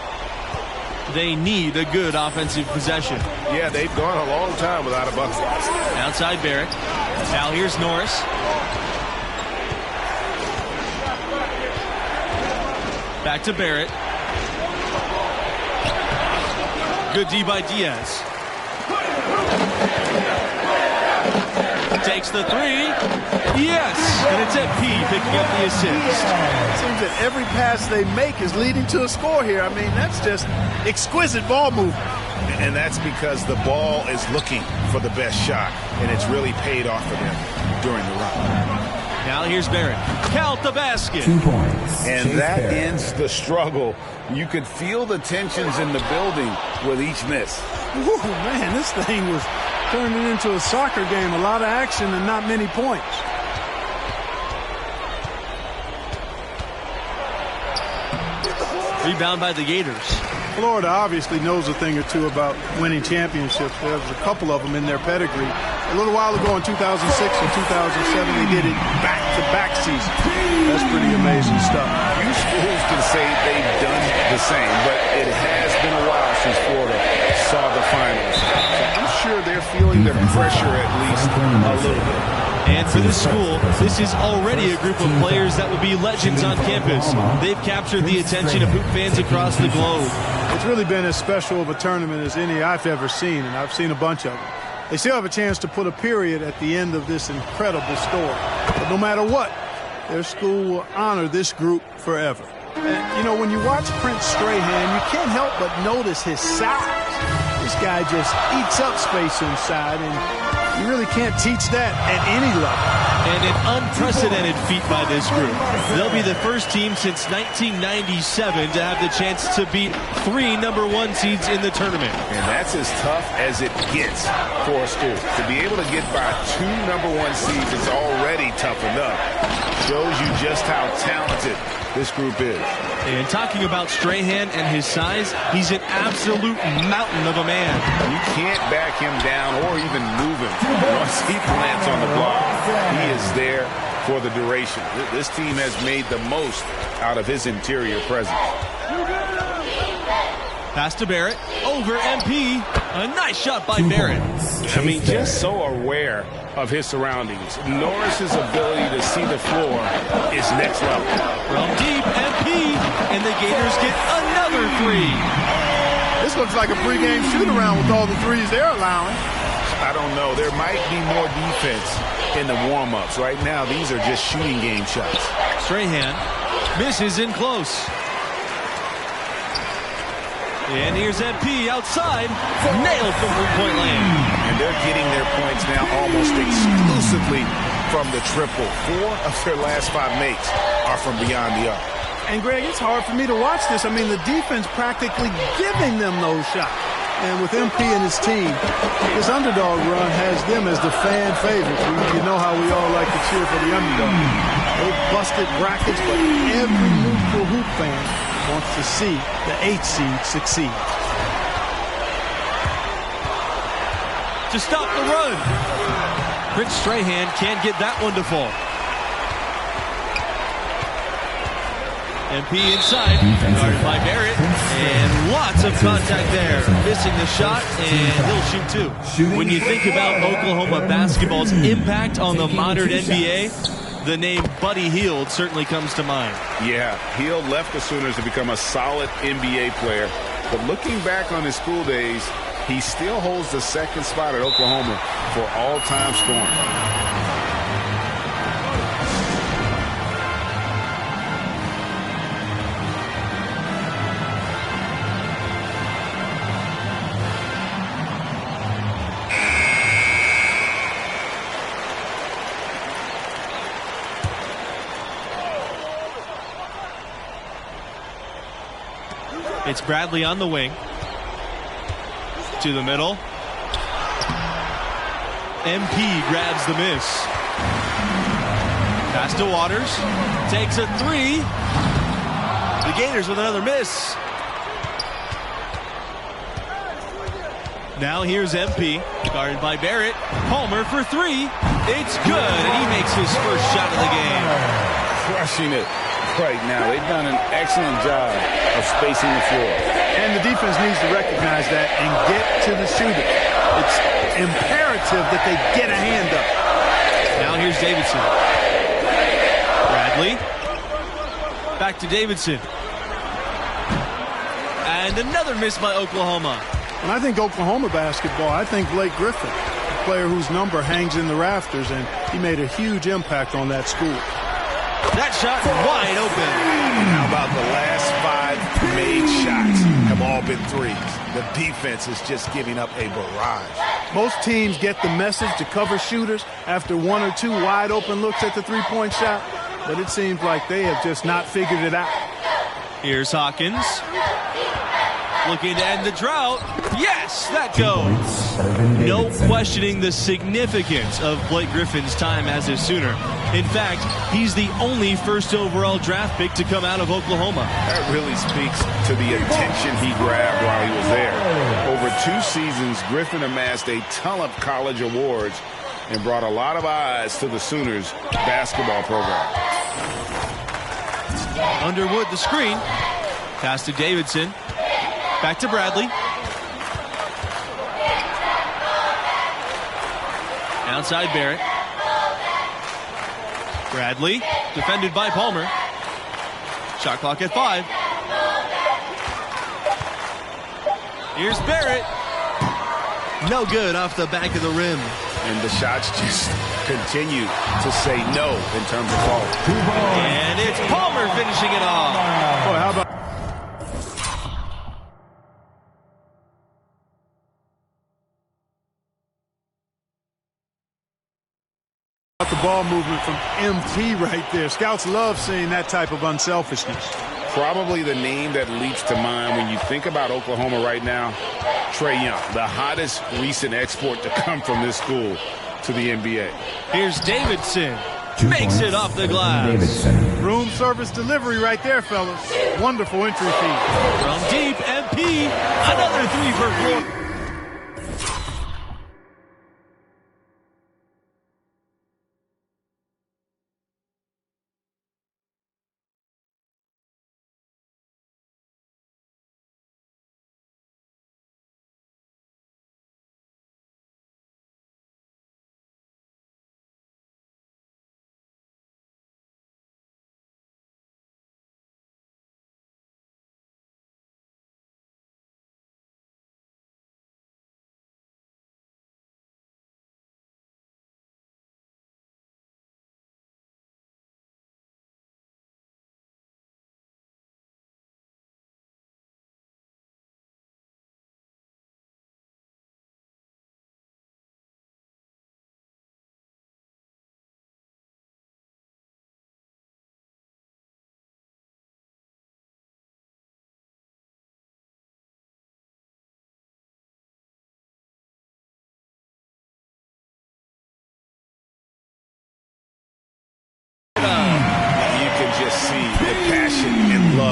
Speaker 5: They need a good offensive possession.
Speaker 7: Yeah, they've gone a long time without a bucket.
Speaker 5: Outside Barrett. Now here's Norris. Back to Barrett. Good D by Diaz. Takes the three. Yes! And it's MP picking up the assist.
Speaker 6: It seems that every pass they make is leading to a score here. I mean, that's just exquisite ball movement.
Speaker 7: And that's because the ball is looking for the best shot, and it's really paid off for them during the run.
Speaker 5: Now here's Barrett. Count the basket.
Speaker 8: 2 points.
Speaker 7: And that ends the struggle. You could feel the tensions in the building with each miss.
Speaker 6: Ooh, man, this thing was turning into a soccer game. A lot of action and not many points.
Speaker 5: Rebound by the Gators.
Speaker 6: Florida obviously knows a thing or two about winning championships. There was a couple of them in their pedigree. A little while ago in 2006 and 2007, they did it back-to-back seasons. That's pretty amazing stuff.
Speaker 7: Few schools can say they've done the same, but it has been a while since Florida saw the finals. So I'm sure they're feeling the pressure at least a little bit.
Speaker 5: And for this school, this is already a group of players that will be legends on campus. They've captured the attention of hoop fans across the globe.
Speaker 6: It's really been as special of a tournament as any I've ever seen, and I've seen a bunch of them. They still have a chance to put a period at the end of this incredible story. But no matter what, their school will honor this group forever. And, you know, when you watch Prince Strahan, you can't help but notice his size. This guy just eats up space inside, and you really can't teach that at any level.
Speaker 5: And an unprecedented feat by this group. They'll be the first team since 1997 to have the chance to beat 3 #1 seeds in the tournament.
Speaker 7: And that's as tough as it gets for a school. To be able to get by 2 #1 seeds is already tough enough. Shows you just how talented this group is.
Speaker 5: And talking about Strahan and his size, he's an absolute mountain of a man.
Speaker 7: You can't back him down or even move him. Once he plants on the block, he is there for the duration. This team has made the most out of his interior presence.
Speaker 5: Pass to Barrett. Over MP. A nice shot by Barrett.
Speaker 7: I mean, just so aware of his surroundings. Norris's ability to see the floor is next level.
Speaker 5: From deep, MP. And the Gators get another 3.
Speaker 6: This looks like a pregame shoot-around with all the threes they're allowing.
Speaker 7: I don't know. There might be more defense in the warm-ups. Right now, these are just shooting game shots.
Speaker 5: Strahan misses in close. And here's MP outside. Nailed from three-point land.
Speaker 7: And they're getting their points now almost exclusively from the triple. 4 of their last 5 makes are from beyond the arc.
Speaker 6: And, Greg, it's hard for me to watch this. I mean, the defense practically giving them those shots. And with MP and his team, this underdog run has them as the fan favorites. You know how we all like to cheer for the underdog. They've busted brackets, but every neutral hoop fan wants to see the 8th seed succeed.
Speaker 5: To stop the run. Prince Strahan can't get that one to fall. MP inside, guarded by Barrett, and lots of contact there. Missing the shot, and he'll shoot 2. When you think about Oklahoma basketball's impact on the modern NBA, the name Buddy Hield certainly comes to mind.
Speaker 7: Yeah, Hield left the Sooners to become a solid NBA player. But looking back on his school days, he still holds the 2nd spot at Oklahoma for all-time scoring.
Speaker 5: It's Bradley on the wing. To the middle. MP grabs the miss. Pass to Waters. Takes a three. The Gators with another miss. Now here's MP, guarded by Barrett. Palmer for three. It's good, and he makes his first shot of the game.
Speaker 7: Crushing it right now. They've done an excellent job of spacing the floor.
Speaker 6: And the defense needs to recognize that and get to the shooter. It's imperative that they get a hand up.
Speaker 5: Now here's Davidson. Bradley. Back to Davidson. And another miss by Oklahoma.
Speaker 6: When I think Oklahoma basketball, I think Blake Griffin, a player whose number hangs in the rafters, and he made a huge impact on that school.
Speaker 5: That shot wide open.
Speaker 7: How about the last 5 made shots have all been threes? The defense is just giving up a barrage.
Speaker 6: Most teams get the message to cover shooters after 1 or 2 wide open looks at the three-point shot, but it seems like they have just not figured it out.
Speaker 5: Here's Hawkins. Looking to end the drought. Yes, that goes. No questioning the significance of Blake Griffin's time as a Sooner. In fact, he's the only first overall draft pick to come out of Oklahoma.
Speaker 7: That really speaks to the attention he grabbed while he was there. Over 2 seasons, Griffin amassed a ton of college awards and brought a lot of eyes to the Sooners basketball program.
Speaker 5: Underwood the screen. Pass to Davidson. Back to Bradley. Outside Barrett. Bradley, defended by Palmer. Shot clock at 5. Here's Barrett. No good off the back of the rim.
Speaker 7: And the shots just continue to say no in terms of ball.
Speaker 5: And it's Palmer finishing it off.
Speaker 6: Boy, how about the ball movement from MT right there. Scouts love seeing that type of unselfishness.
Speaker 7: Probably the name that leaps to mind when you think about Oklahoma right now, Trae Young, the hottest recent export to come from this school to the NBA.
Speaker 5: Here's Davidson. Makes it off the glass.
Speaker 8: Davidson.
Speaker 6: Room service delivery right there, fellas. Wonderful entry feed.
Speaker 5: From deep, MP. Another 3 for Florida.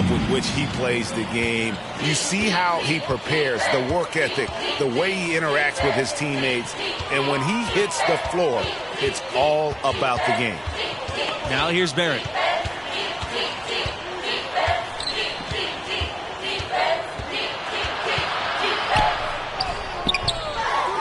Speaker 7: With which he plays the game. You see how he prepares, the work ethic, the way he interacts with his teammates, and when he hits the floor, it's all about the game.
Speaker 5: Now here's Barrett.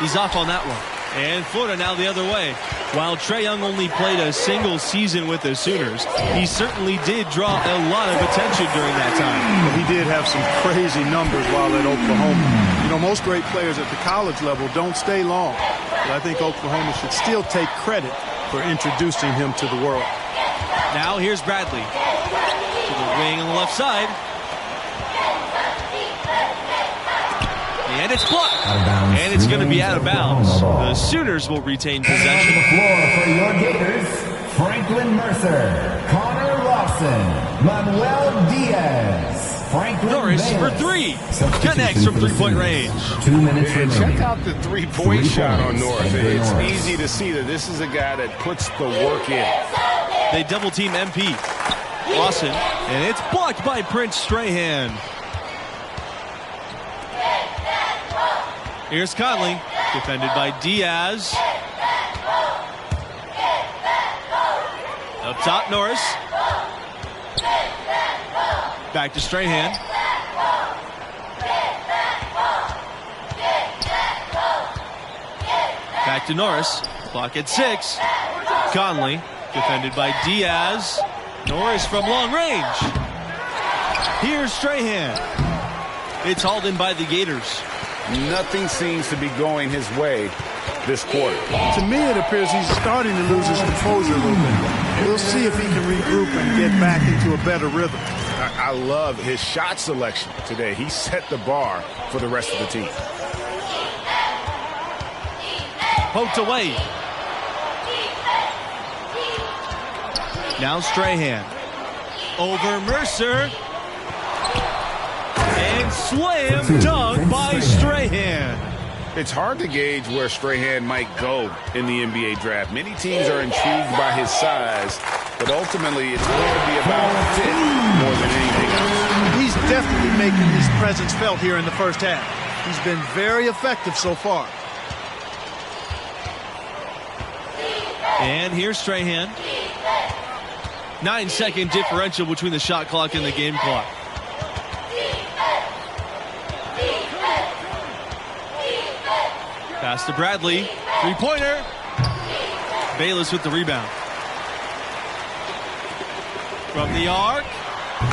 Speaker 5: He's off on that one. And Florida now the other way. While Trae Young only played a single season with the Sooners, he certainly did draw a lot of attention during that time.
Speaker 6: Well, he did have some crazy numbers while at Oklahoma. You know, most great players at the college level don't stay long. But I think Oklahoma should still take credit for introducing him to the world.
Speaker 5: Now here's Bradley. To the wing on the left side. And it's blocked. And it's going to be out of bounds. The Sooners will retain possession.
Speaker 8: On the floor for your Gators, Franklin Mercer, Connor Lawson, Manuel Diaz.
Speaker 5: Norris for three. Connects from three-point range.
Speaker 8: 2 minutes
Speaker 7: And
Speaker 8: remaining.
Speaker 7: check out the three-point shot on Norris.
Speaker 8: Andrew
Speaker 7: It's
Speaker 8: Norris.
Speaker 7: easy to see that this is a guy that puts the work in.
Speaker 5: They double-team MP. Lawson, and it's blocked by Prince Strahan. Here's Conley, defended by Diaz. Up top, Norris. Back to Strahan. Back to Norris. Clock at 6. Conley, defended by Diaz. Norris from long range. Here's Strahan. It's hauled in by the Gators.
Speaker 7: Nothing seems to be going his way this quarter.
Speaker 6: To me, it appears he's starting to lose his composure a little bit. We'll see if he can regroup and get back into a better rhythm.
Speaker 7: I love his shot selection today. He set the bar for the rest of the team.
Speaker 5: Poked away. Now Strahan. Over Mercer. And slam dunk by Strahan.
Speaker 7: It's hard to gauge where Strahan might go in the NBA draft. Many teams are intrigued by his size, but ultimately it's going to be about fit more than anything else.
Speaker 6: He's definitely making his presence felt here in the first half. He's been very effective so far.
Speaker 5: And here's Strahan. 9-second differential between the shot clock and the game clock. Pass to Bradley. Three-pointer. Bayless with the rebound. From the arc.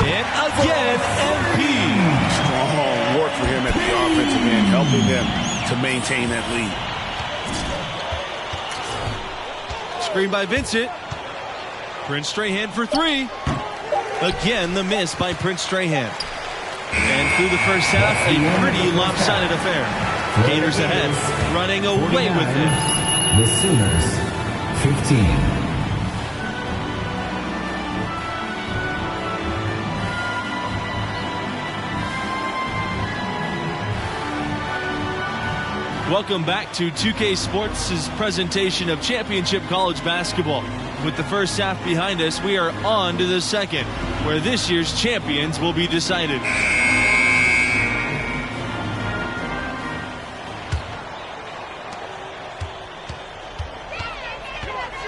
Speaker 5: And again, MP.
Speaker 7: Strong work for him at the offensive end, helping them to maintain that lead.
Speaker 5: Screen by Vincent. Prince Strahan for three. Again, the miss by Prince Strahan. And through the first half, a pretty lopsided affair. Gators ahead, running away with it.
Speaker 8: The Sooners, 15.
Speaker 5: Welcome back to 2K Sports' presentation of Championship College Basketball. With the first half behind us, we are on to the second, where this year's champions will be decided.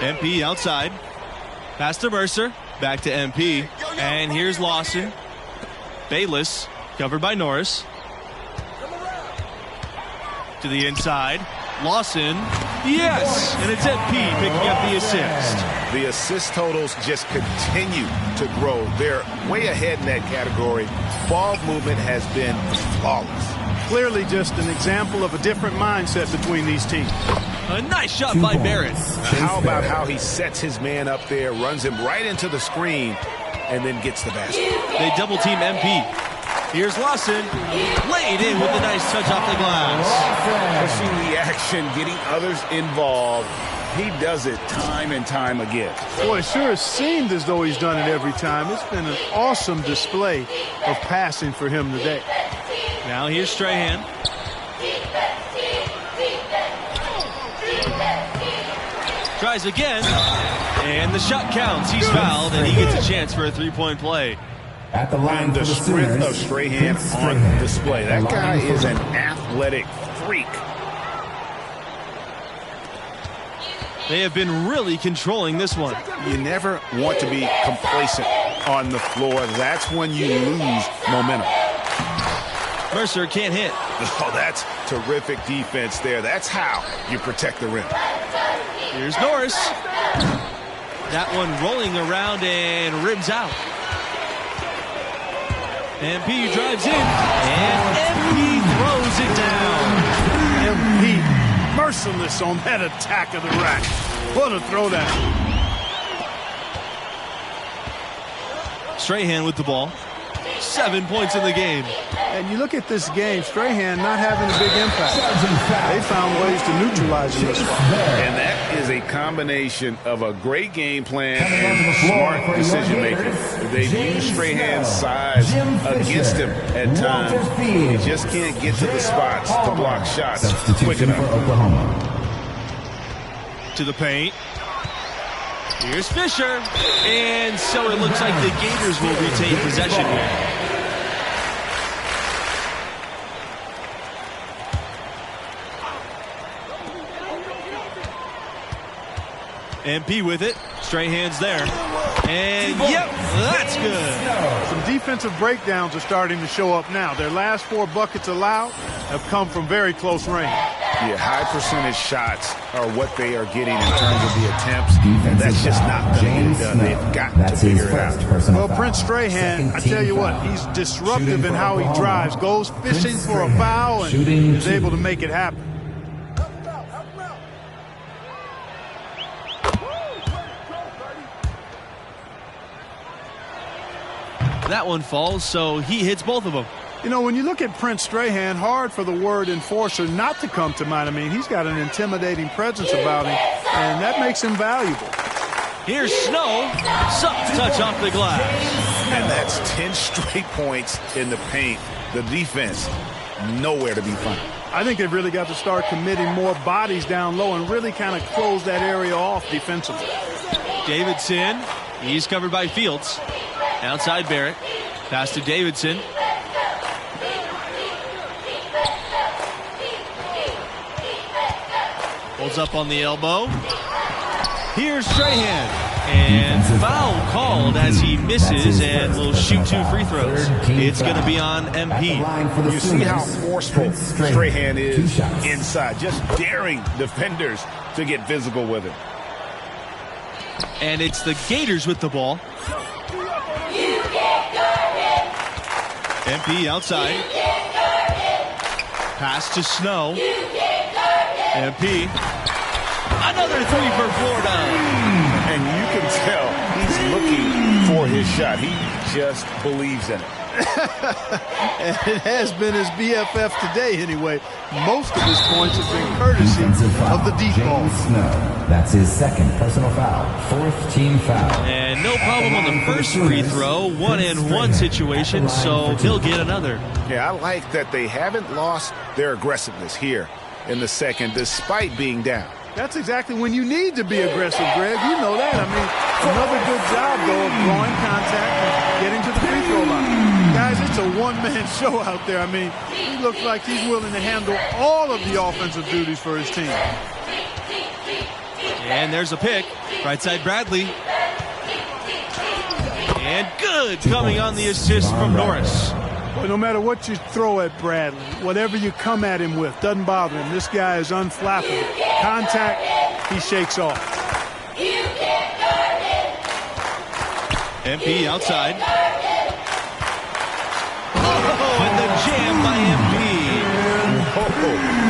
Speaker 5: MP outside. Pass to Mercer. Back to MP. And here's Lawson. Bayless, covered by Norris. To the inside. Lawson. Yes! And it's MP picking up the assist.
Speaker 7: The assist totals just continue to grow. They're way ahead in that category. Ball movement has been flawless.
Speaker 6: Clearly just an example of a different mindset between these teams.
Speaker 5: A nice shot by Barrett.
Speaker 7: How about how he sets his man up there, runs him right into the screen, and then gets the basket.
Speaker 5: They double team MP. Here's Lawson. Laid in with a nice touch off the glass.
Speaker 7: Pushing the action, getting others involved. He does it time and time again.
Speaker 6: Boy, it sure has seemed as though he's done it every time. It's been an awesome display of passing for him today.
Speaker 5: Now here's Strahan. Tries again. And the shot counts. He's fouled, and he gets a chance for a three-point play.
Speaker 8: At the line
Speaker 7: And the
Speaker 8: for the
Speaker 7: strength
Speaker 8: Sooners,
Speaker 7: of Strahan on display. That guy is an athletic freak.
Speaker 5: They have been really controlling this one.
Speaker 7: You never want to be complacent on the floor. That's when you lose momentum.
Speaker 5: Mercer can't hit.
Speaker 7: Oh, that's terrific defense there. That's how you protect the rim.
Speaker 5: Here's Norris. That one rolling around and rims out. MP drives in, and MP throws it down.
Speaker 6: MP merciless on that attack of the rack. What a throwdown.
Speaker 5: Strahan with the ball. 7 points in the game.
Speaker 6: And you look at this game, Strahan not having a big impact. They found ways to neutralize him this far.
Speaker 7: And that is a combination of a great game plan and smart decision making. They've used Strahan's size against him at times. He just can't get to the spots to block shots quick enough.
Speaker 8: For Oklahoma.
Speaker 5: To the paint. Here's Fisher. And so it looks like the Gators will retain possession here. MP with it. Strahan's there. And, yep, that's good.
Speaker 6: Some defensive breakdowns are starting to show up now. Their last 4 buckets allowed have come from very close range.
Speaker 7: Yeah, high percentage shots are what they are getting in terms of the attempts. That's just not going to get done. They've got to figure it out.
Speaker 6: Well, Prince Strahan, I tell you what, he's disruptive in how he drives. Goes fishing for a foul and is able to make it happen.
Speaker 5: That one falls, so he hits both of them.
Speaker 6: You know, when you look at Prince Strahan, hard for the word enforcer not to come to mind. I mean, he's got an intimidating presence about him, and that makes him valuable.
Speaker 5: Here's Snow. Soft touch off the glass.
Speaker 7: And that's 10 straight points in the paint. The defense, nowhere to be found.
Speaker 6: I think they've really got to start committing more bodies down low and really kind of close that area off defensively.
Speaker 5: Davidson, he's covered by Fields. Outside Barrett. Pass to Davidson. Holds up on the elbow. Here's Strahan. And foul called as he misses and will shoot 2 free throws. It's going to be on MP.
Speaker 7: You see how forceful Strahan is inside. Just daring defenders to get physical with him.
Speaker 5: And it's the Gators with the ball. MP outside. Pass to Snow. MP. Another 3 for Florida.
Speaker 7: And you can tell he's looking for his shot. He just believes in it.
Speaker 6: And it has been his BFF today anyway. Most of his points have been courtesy of the deep ball.
Speaker 8: That's his second personal foul. 4th team foul.
Speaker 5: And no problem on the first free throw. 1-and-1 situation, so he'll get another.
Speaker 7: Yeah, I like that they haven't lost their aggressiveness here in the second despite being down.
Speaker 6: That's exactly when you need to be aggressive, Greg. You know that. I mean, another good job, though, of drawing contact and getting to the free throw line. Guys, it's a one-man show out there. I mean, he looks like he's willing to handle all of the offensive duties for his team.
Speaker 5: And there's a pick. Right side Bradley. And good coming on the assist from Norris.
Speaker 6: Well, no matter what you throw at Bradley, whatever you come at him with, doesn't bother him. This guy is unflappable. Contact, he shakes off.
Speaker 5: MP outside. Oh, and the jam by MP.
Speaker 7: Oh,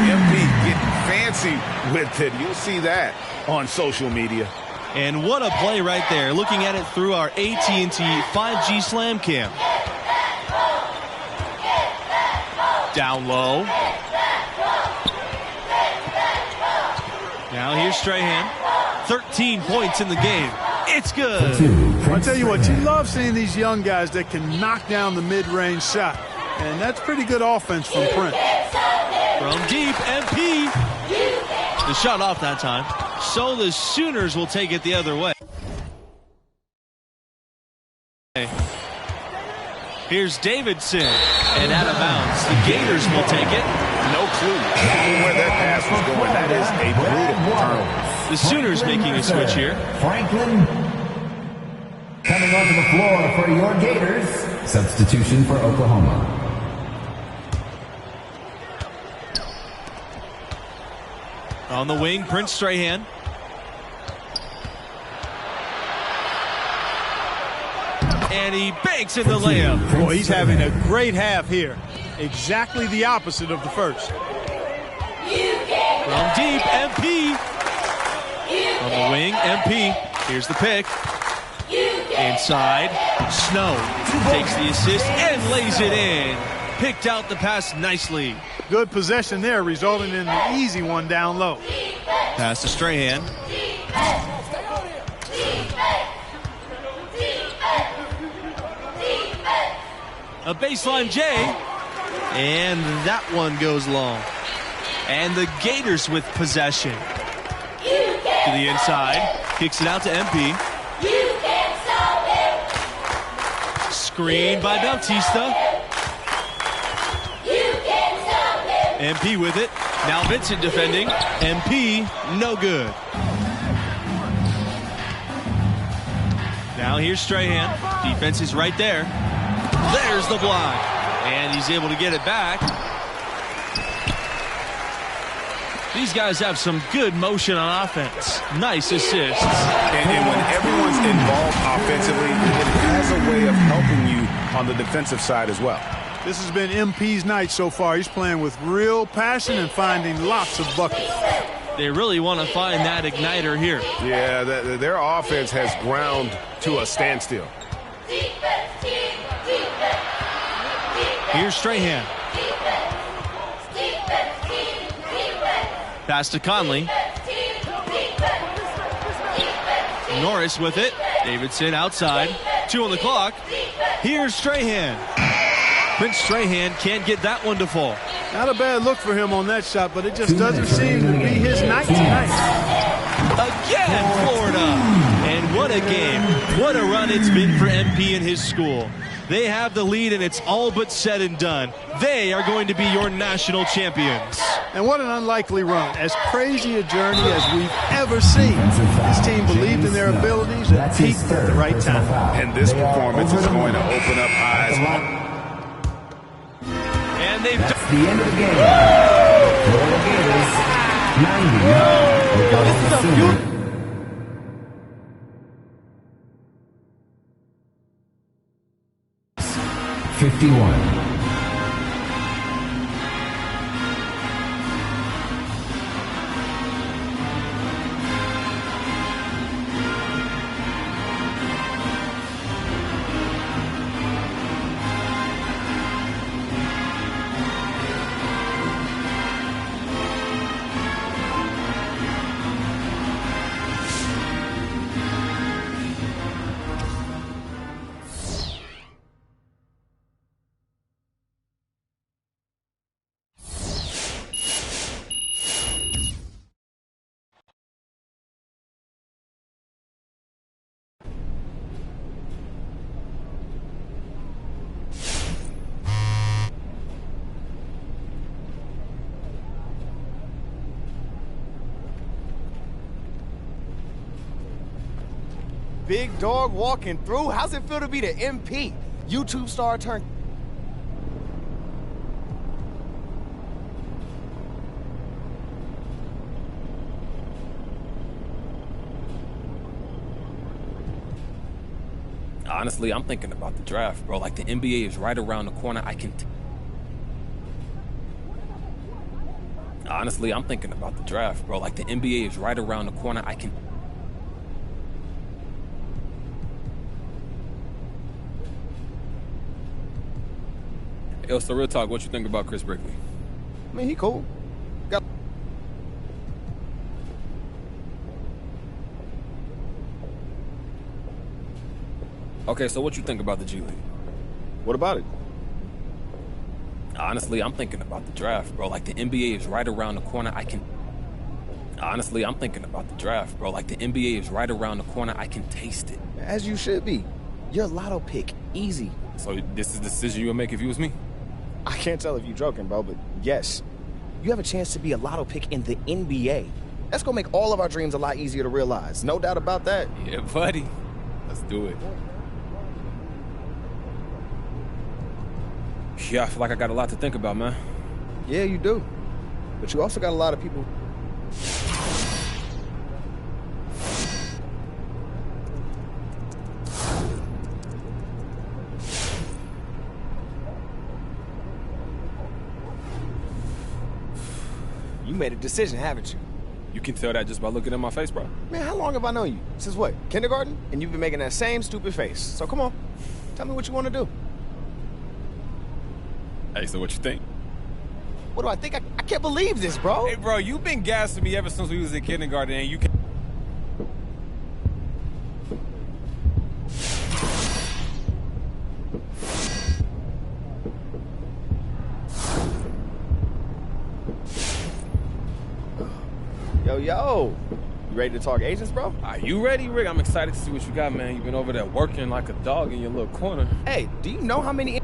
Speaker 7: MP getting fancy with it. You'll see that on social media.
Speaker 5: And what a play right there. Looking at it through our AT&T 5G Slam Cam. Down low. Now here's Strahan. 13 points in the game. It's good.
Speaker 6: I'll tell you what, you love seeing these young guys that can knock down the mid-range shot. And that's pretty good offense from Prince.
Speaker 5: From deep, MP. The shot off that time. So the Sooners will take it the other way. Here's Davidson. And out of bounds. The Gators will take it.
Speaker 7: No clue where that pass was going. That is a brutal turnover.
Speaker 5: The Sooners making a switch here.
Speaker 8: Franklin coming onto the floor for your Gators. Substitution for Oklahoma.
Speaker 5: On the wing, Prince Strahan. And he banks in the layup.
Speaker 6: Boy, he's having a great half here. Exactly the opposite of the first.
Speaker 5: From deep, MP. On the wing, MP. Here's the pick. Inside, Snow takes the assist and lays it in. Picked out the pass nicely.
Speaker 6: Good possession there, resulting in an easy one down low.
Speaker 5: Pass to Strahan. A baseline J, and that one goes long. And the Gators with possession. To the inside, kicks it out to MP. Screened by Bautista. MP with it. Now Vincent defending. MP, no good. Now here's Strahan. Defense is right there. There's the block. And he's able to get it back. These guys have some good motion on offense. Nice assists.
Speaker 7: And when everyone's involved offensively, it has a way of helping you on the defensive side as well.
Speaker 6: This has been MP's night so far. He's playing with real passion and finding lots of buckets.
Speaker 5: They really want to find that igniter here.
Speaker 7: Yeah, their offense has ground to a standstill.
Speaker 5: Here's Strahan. Pass to Conley. Norris with it. Davidson outside. 2 on the clock. Here's Strahan. Prince Strahan can't get that one to fall.
Speaker 6: Not a bad look for him on that shot, but it just doesn't seem to be his night tonight.
Speaker 5: Again, Florida. And what a game. What a run it's been for MP and his school. They have the lead, and it's all but said and done. They are going to be your national champions.
Speaker 6: And what an unlikely run. As crazy a journey as we've ever seen. This team believed in their abilities and peaked at the right time.
Speaker 7: And this performance is going to open up eyes.
Speaker 5: And they've
Speaker 8: That's the end of the game. Florida Gators, 90. Oklahoma City. 51.
Speaker 2: Big dog walking through. How's it feel to be the MP? YouTube star turned.
Speaker 9: Honestly, I'm thinking about the draft, bro. Like, the NBA is right around the corner. Honestly, I'm thinking about the draft, bro. Like, the NBA is right around the corner. Yo, so real talk, what you think about Chris Brickley?
Speaker 2: I mean, he cool.
Speaker 9: Okay, so what you think about the G League?
Speaker 2: What about it?
Speaker 9: Honestly, I'm thinking about the draft, bro. Like, the NBA is right around the corner. Honestly, I'm thinking about the draft, bro. Like, the NBA is right around the corner. I can taste it.
Speaker 2: As you should be. Your lotto pick, easy.
Speaker 9: So this is the decision you would make if you was me?
Speaker 2: I can't tell if you're joking, bro, but yes. You have a chance to be a lotto pick in the NBA. That's gonna make all of our dreams a lot easier to realize. No doubt about that.
Speaker 9: Yeah, buddy. Let's do it. Yeah, I feel like I got a lot to think about, man.
Speaker 2: Yeah, you do. But you also got a lot of people. You made a decision, haven't you?
Speaker 9: You can tell that just by looking at my face, bro.
Speaker 2: Man, how long have I known you? Since what, kindergarten? And you've been making that same stupid face. So come on, tell me what you want to do.
Speaker 9: Hey, so what you think?
Speaker 2: What do I think? I can't believe this, bro.
Speaker 9: Hey, bro, you've been gassing me ever since we was in kindergarten, and you can.
Speaker 2: Yo. You ready to talk agents, bro?
Speaker 9: Are you ready, Rick? I'm excited to see what you got, man. You've been over there working like a dog in your little corner.
Speaker 2: Hey, do you know how many...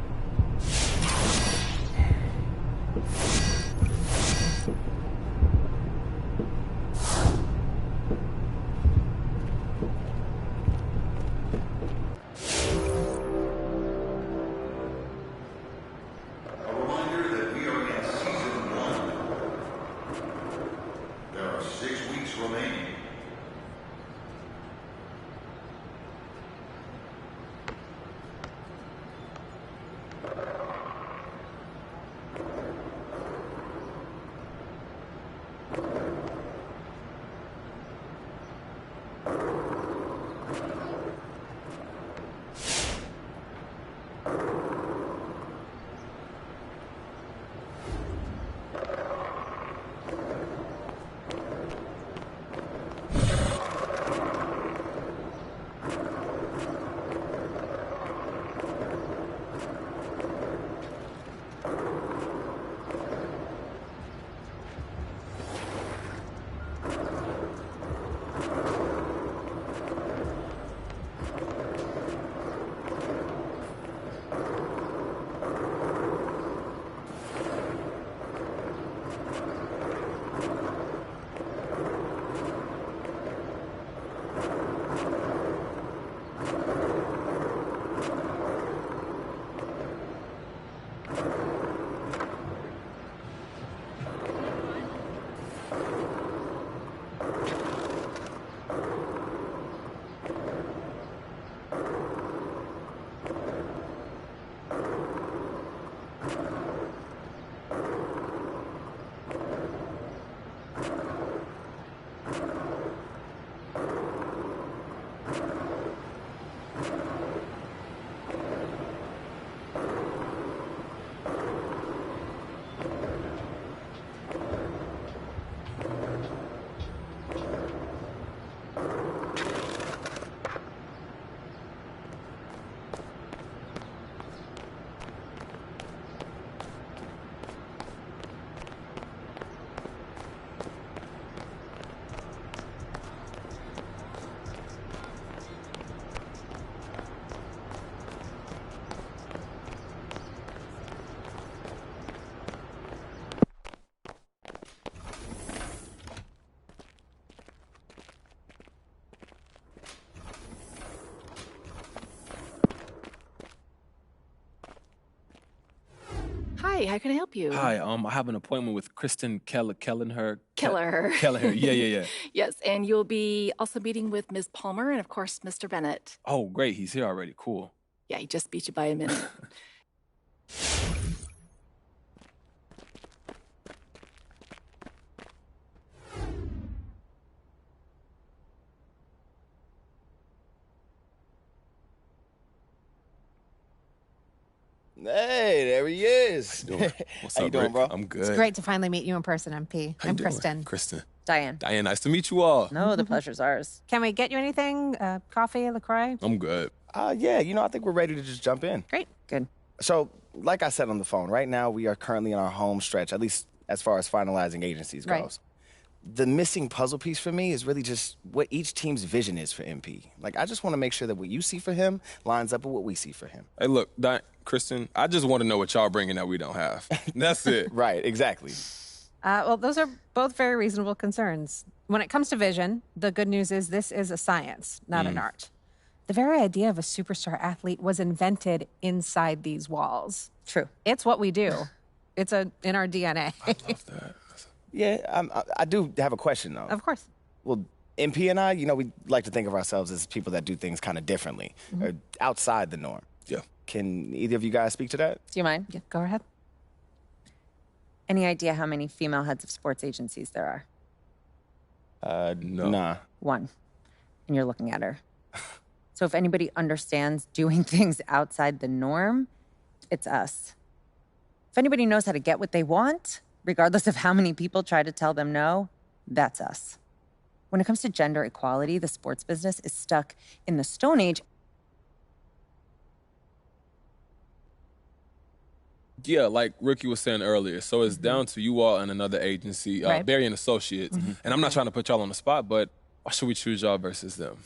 Speaker 3: Hi, how can I help you?
Speaker 9: Hi, I have an appointment with Kristen Kelleher.
Speaker 3: Kelleher.
Speaker 9: Yeah.
Speaker 3: Yes, and you'll be also meeting with Ms. Palmer and, of course, Mr. Bennett.
Speaker 9: Oh, great. He's here already. Cool.
Speaker 3: Yeah, he just beat you by a minute.
Speaker 2: Hey, there he is.
Speaker 9: What's
Speaker 2: How you
Speaker 9: up,
Speaker 2: doing,
Speaker 9: Rick?
Speaker 2: bro?
Speaker 9: I'm good.
Speaker 15: It's great to finally meet you in person, MP.
Speaker 9: How you
Speaker 15: I'm
Speaker 9: doing?
Speaker 15: Kristen.
Speaker 9: Kristen.
Speaker 16: Diane.
Speaker 9: Diane, nice to meet you all.
Speaker 16: No, the pleasure's ours.
Speaker 15: Can we get you anything? Coffee, LaCroix?
Speaker 9: I'm good.
Speaker 2: Yeah, I think we're ready to just jump in.
Speaker 15: Great.
Speaker 16: Good.
Speaker 2: So, like I said on the phone, right now we are currently in our home stretch, at least as far as finalizing agencies goes.
Speaker 15: Right.
Speaker 2: The missing puzzle piece for me is really just what each team's vision is for MP. Like, I just want to make sure that what you see for him lines up with what we see for him.
Speaker 9: Hey, look, Kristen, I just want to know what y'all bringing that we don't have. That's it.
Speaker 2: Right, exactly.
Speaker 15: Well, those are both very reasonable concerns. When it comes to vision, the good news is this is a science, not an art. The very idea of a superstar athlete was invented inside these walls.
Speaker 16: True.
Speaker 15: It's what we do. It's in our DNA.
Speaker 9: I love that.
Speaker 2: Yeah, I do have a question, though.
Speaker 15: Of course.
Speaker 2: Well, MP and I, we like to think of ourselves as people that do things kind of differently, or outside the norm.
Speaker 9: Yeah.
Speaker 2: Can either of you guys speak to that?
Speaker 16: Do you mind?
Speaker 15: Yeah, go ahead.
Speaker 16: Any idea how many female heads of sports agencies there are?
Speaker 9: No.
Speaker 2: Nah.
Speaker 16: One. And you're looking at her. So if anybody understands doing things outside the norm, it's us. If anybody knows how to get what they want, regardless of how many people try to tell them no, that's us. When it comes to gender equality, the sports business is stuck in the Stone Age.
Speaker 9: Yeah, like Ricky was saying earlier. So it's down to you all and another agency,
Speaker 15: Right.
Speaker 9: Barry and Associates. And I'm not trying to put y'all on the spot, but why should we choose y'all versus them?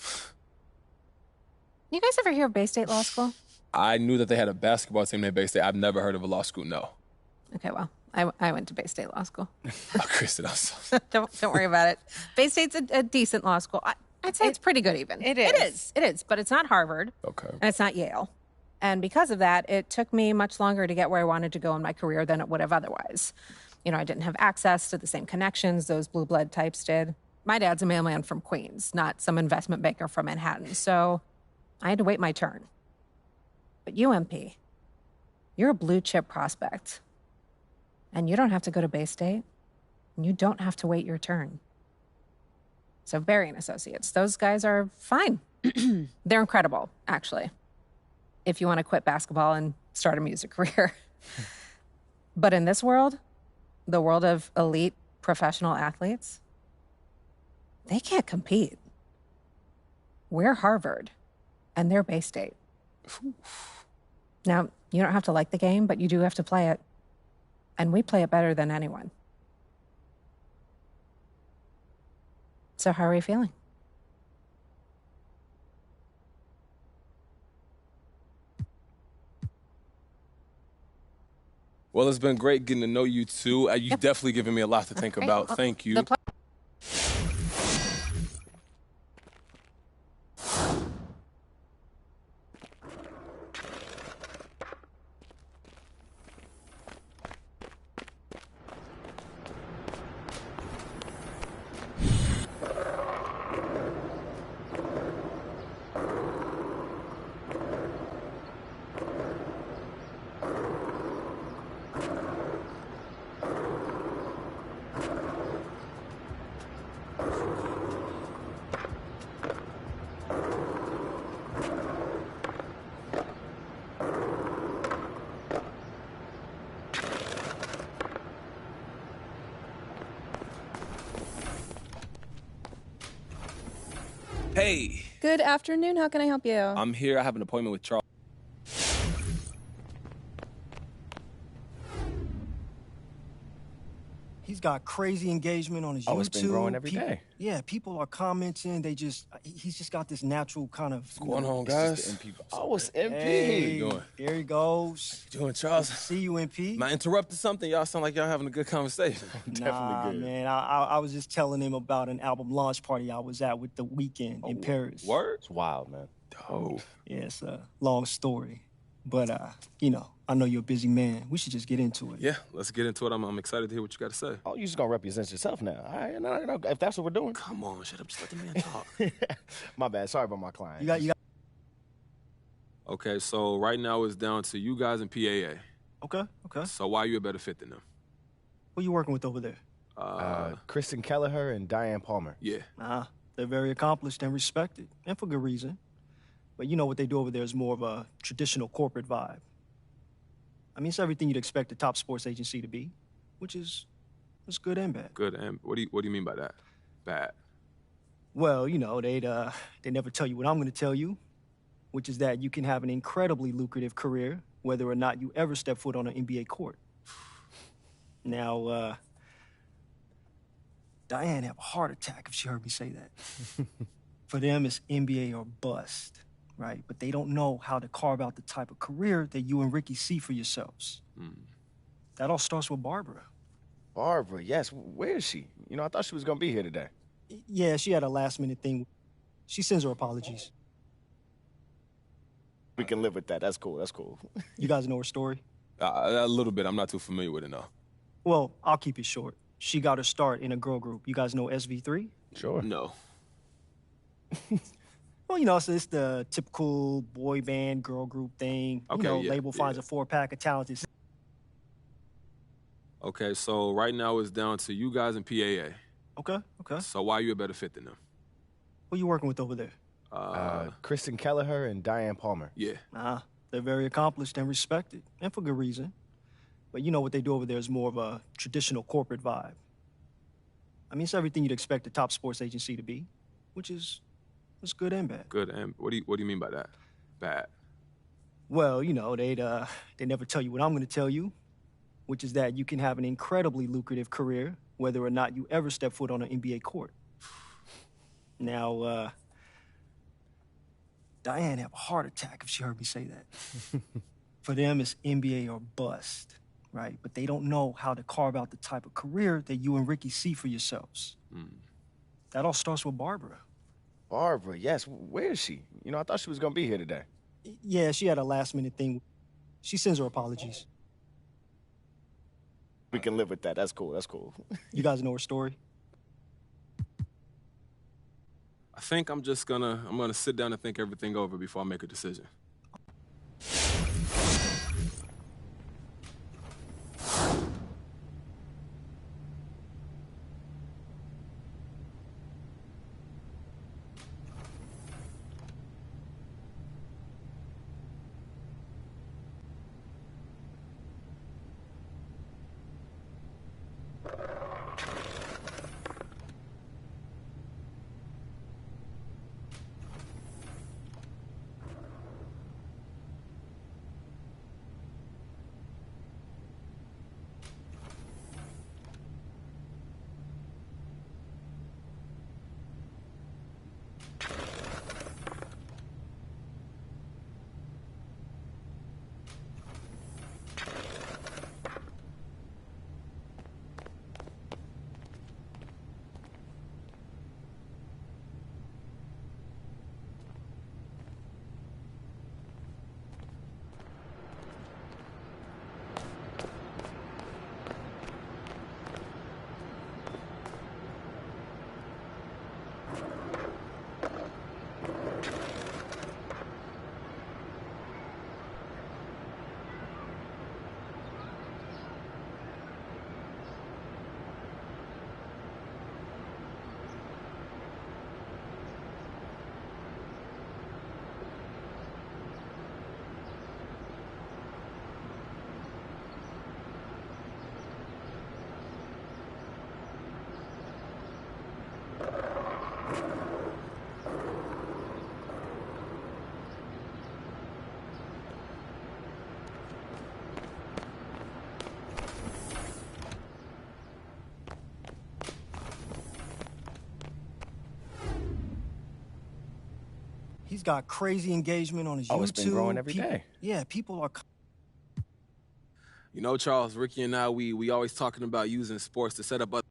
Speaker 15: You guys ever hear of Bay State Law School?
Speaker 9: I knew that they had a basketball team named Bay State. I've never heard of a law school, no.
Speaker 15: Okay, well, I went to Bay State Law School.
Speaker 9: Oh, Kristen, I'm so
Speaker 15: don't worry about it. Bay State's a decent law school. I'd say it's pretty good even.
Speaker 16: It is.
Speaker 15: It is, but it's not Harvard.
Speaker 9: Okay.
Speaker 15: And it's not Yale. And because of that, it took me much longer to get where I wanted to go in my career than it would have otherwise. You know, I didn't have access to the same connections those blue blood types did. My dad's a mailman from Queens, not some investment banker from Manhattan. So I had to wait my turn. But you, MP, you're a blue chip prospect. And you don't have to go to Bay State. And you don't have to wait your turn. So Barry and Associates, those guys are fine. They're incredible, actually, if you want to quit basketball and start a music career. But in this world, the world of elite professional athletes, they can't compete. We're Harvard, and they're Bay State. Now, you don't have to like the game, but you do have to play it. And we play it better than anyone. So how are you feeling?
Speaker 9: Well, it's been great getting to know you two. You've definitely given me a lot to think about. Thank you. Hey,
Speaker 17: Good afternoon. How can I help you?
Speaker 9: I'm here. I have an appointment with Charles.
Speaker 18: He's got crazy engagement on his YouTube.
Speaker 2: Oh, it's been growing every day.
Speaker 18: Yeah, people are commenting. He's just got this natural kind of.
Speaker 9: What's going on, guys?
Speaker 2: Oh, it's MP.
Speaker 18: Hey,
Speaker 9: How you doing?
Speaker 18: There he goes.
Speaker 9: How you doing, Charles?
Speaker 18: Good to see you, MP.
Speaker 9: Am I interrupting something? Y'all sound like y'all having a good conversation.
Speaker 18: Nah, man. I was just telling him about an album launch party I was at with The Weeknd in Paris.
Speaker 9: Word?
Speaker 2: It's wild, man.
Speaker 9: Oh.
Speaker 18: Yeah, it's a long story. But, I know you're a busy man. We should just get into it.
Speaker 9: Yeah, let's get into it. I'm excited to hear what you got to say.
Speaker 2: Oh, you just gonna represent yourself now. All right, no, if that's what we're doing.
Speaker 9: Come on, shut up. Just let the man talk.
Speaker 2: My bad. Sorry about my client.
Speaker 18: You got.
Speaker 9: Okay, so right now it's down to you guys and PAA.
Speaker 18: Okay.
Speaker 9: So why are you a better fit than them?
Speaker 18: Who you working with over there?
Speaker 2: Kristen Kelleher and Diane Palmer.
Speaker 9: Yeah.
Speaker 18: They're very accomplished and respected, and for good reason. But you know what they do over there is more of a traditional corporate vibe. I mean, it's everything you'd expect a top sports agency to be, which is good and bad.
Speaker 9: Good, and what do you mean by that? Bad.
Speaker 18: Well, they never tell you what I'm going to tell you, which is that you can have an incredibly lucrative career whether or not you ever step foot on an NBA court. Now, Diane have a heart attack if she heard me say that. For them, it's NBA or bust, right? But they don't know how to carve out the type of career that you and Ricky see for yourselves. That all starts with Barbara.
Speaker 2: Barbara, yes. Where is she? I thought she was gonna be here today.
Speaker 18: Yeah, she had a last-minute thing. She sends her apologies.
Speaker 2: We can live with that. That's cool.
Speaker 18: You guys know her story?
Speaker 9: A little bit. I'm not too familiar with it, no.
Speaker 18: Well, I'll keep it short. She got her start in a girl group. You guys know SV3?
Speaker 2: Sure.
Speaker 9: No.
Speaker 18: Well, so it's the typical boy band, girl group thing.
Speaker 9: Okay,
Speaker 18: label finds a 4-pack of talented.
Speaker 9: Okay, so right now it's down to you guys and PAA.
Speaker 18: Okay.
Speaker 9: So why are you a better fit than them?
Speaker 18: Who you working with over there?
Speaker 2: Kristen Kelleher and Diane Palmer.
Speaker 9: Yeah.
Speaker 18: They're very accomplished and respected, and for good reason. But you know what they do over there is more of a traditional corporate vibe. I mean, it's everything you'd expect a top sports agency to be, which is good and bad.
Speaker 19: Good and what do you mean by that? Bad.
Speaker 18: Well, you know, they never tell you what I'm going to tell you, which is that you can have an incredibly lucrative career whether or not you ever step foot on an NBA court. Now, Diane have a heart attack if she heard me say that. For them, it's NBA or bust, right? But they don't know how to carve out the type of career that you and Ricky see for yourselves. That all starts with Barbara.
Speaker 2: Barbara, yes. Where is she? You know, I thought she was going to be here today.
Speaker 18: Yeah, she had a last-minute thing. She sends her apologies.
Speaker 2: We can live with that. That's cool. That's cool.
Speaker 18: You guys know her story?
Speaker 19: I think I'm gonna sit down and think everything over before I make a decision.
Speaker 18: He's got crazy engagement on his YouTube.
Speaker 2: Oh, it's been growing every day.
Speaker 18: Yeah, people are...
Speaker 19: You know, Charles, Ricky and I, we always talking about using sports to set up other...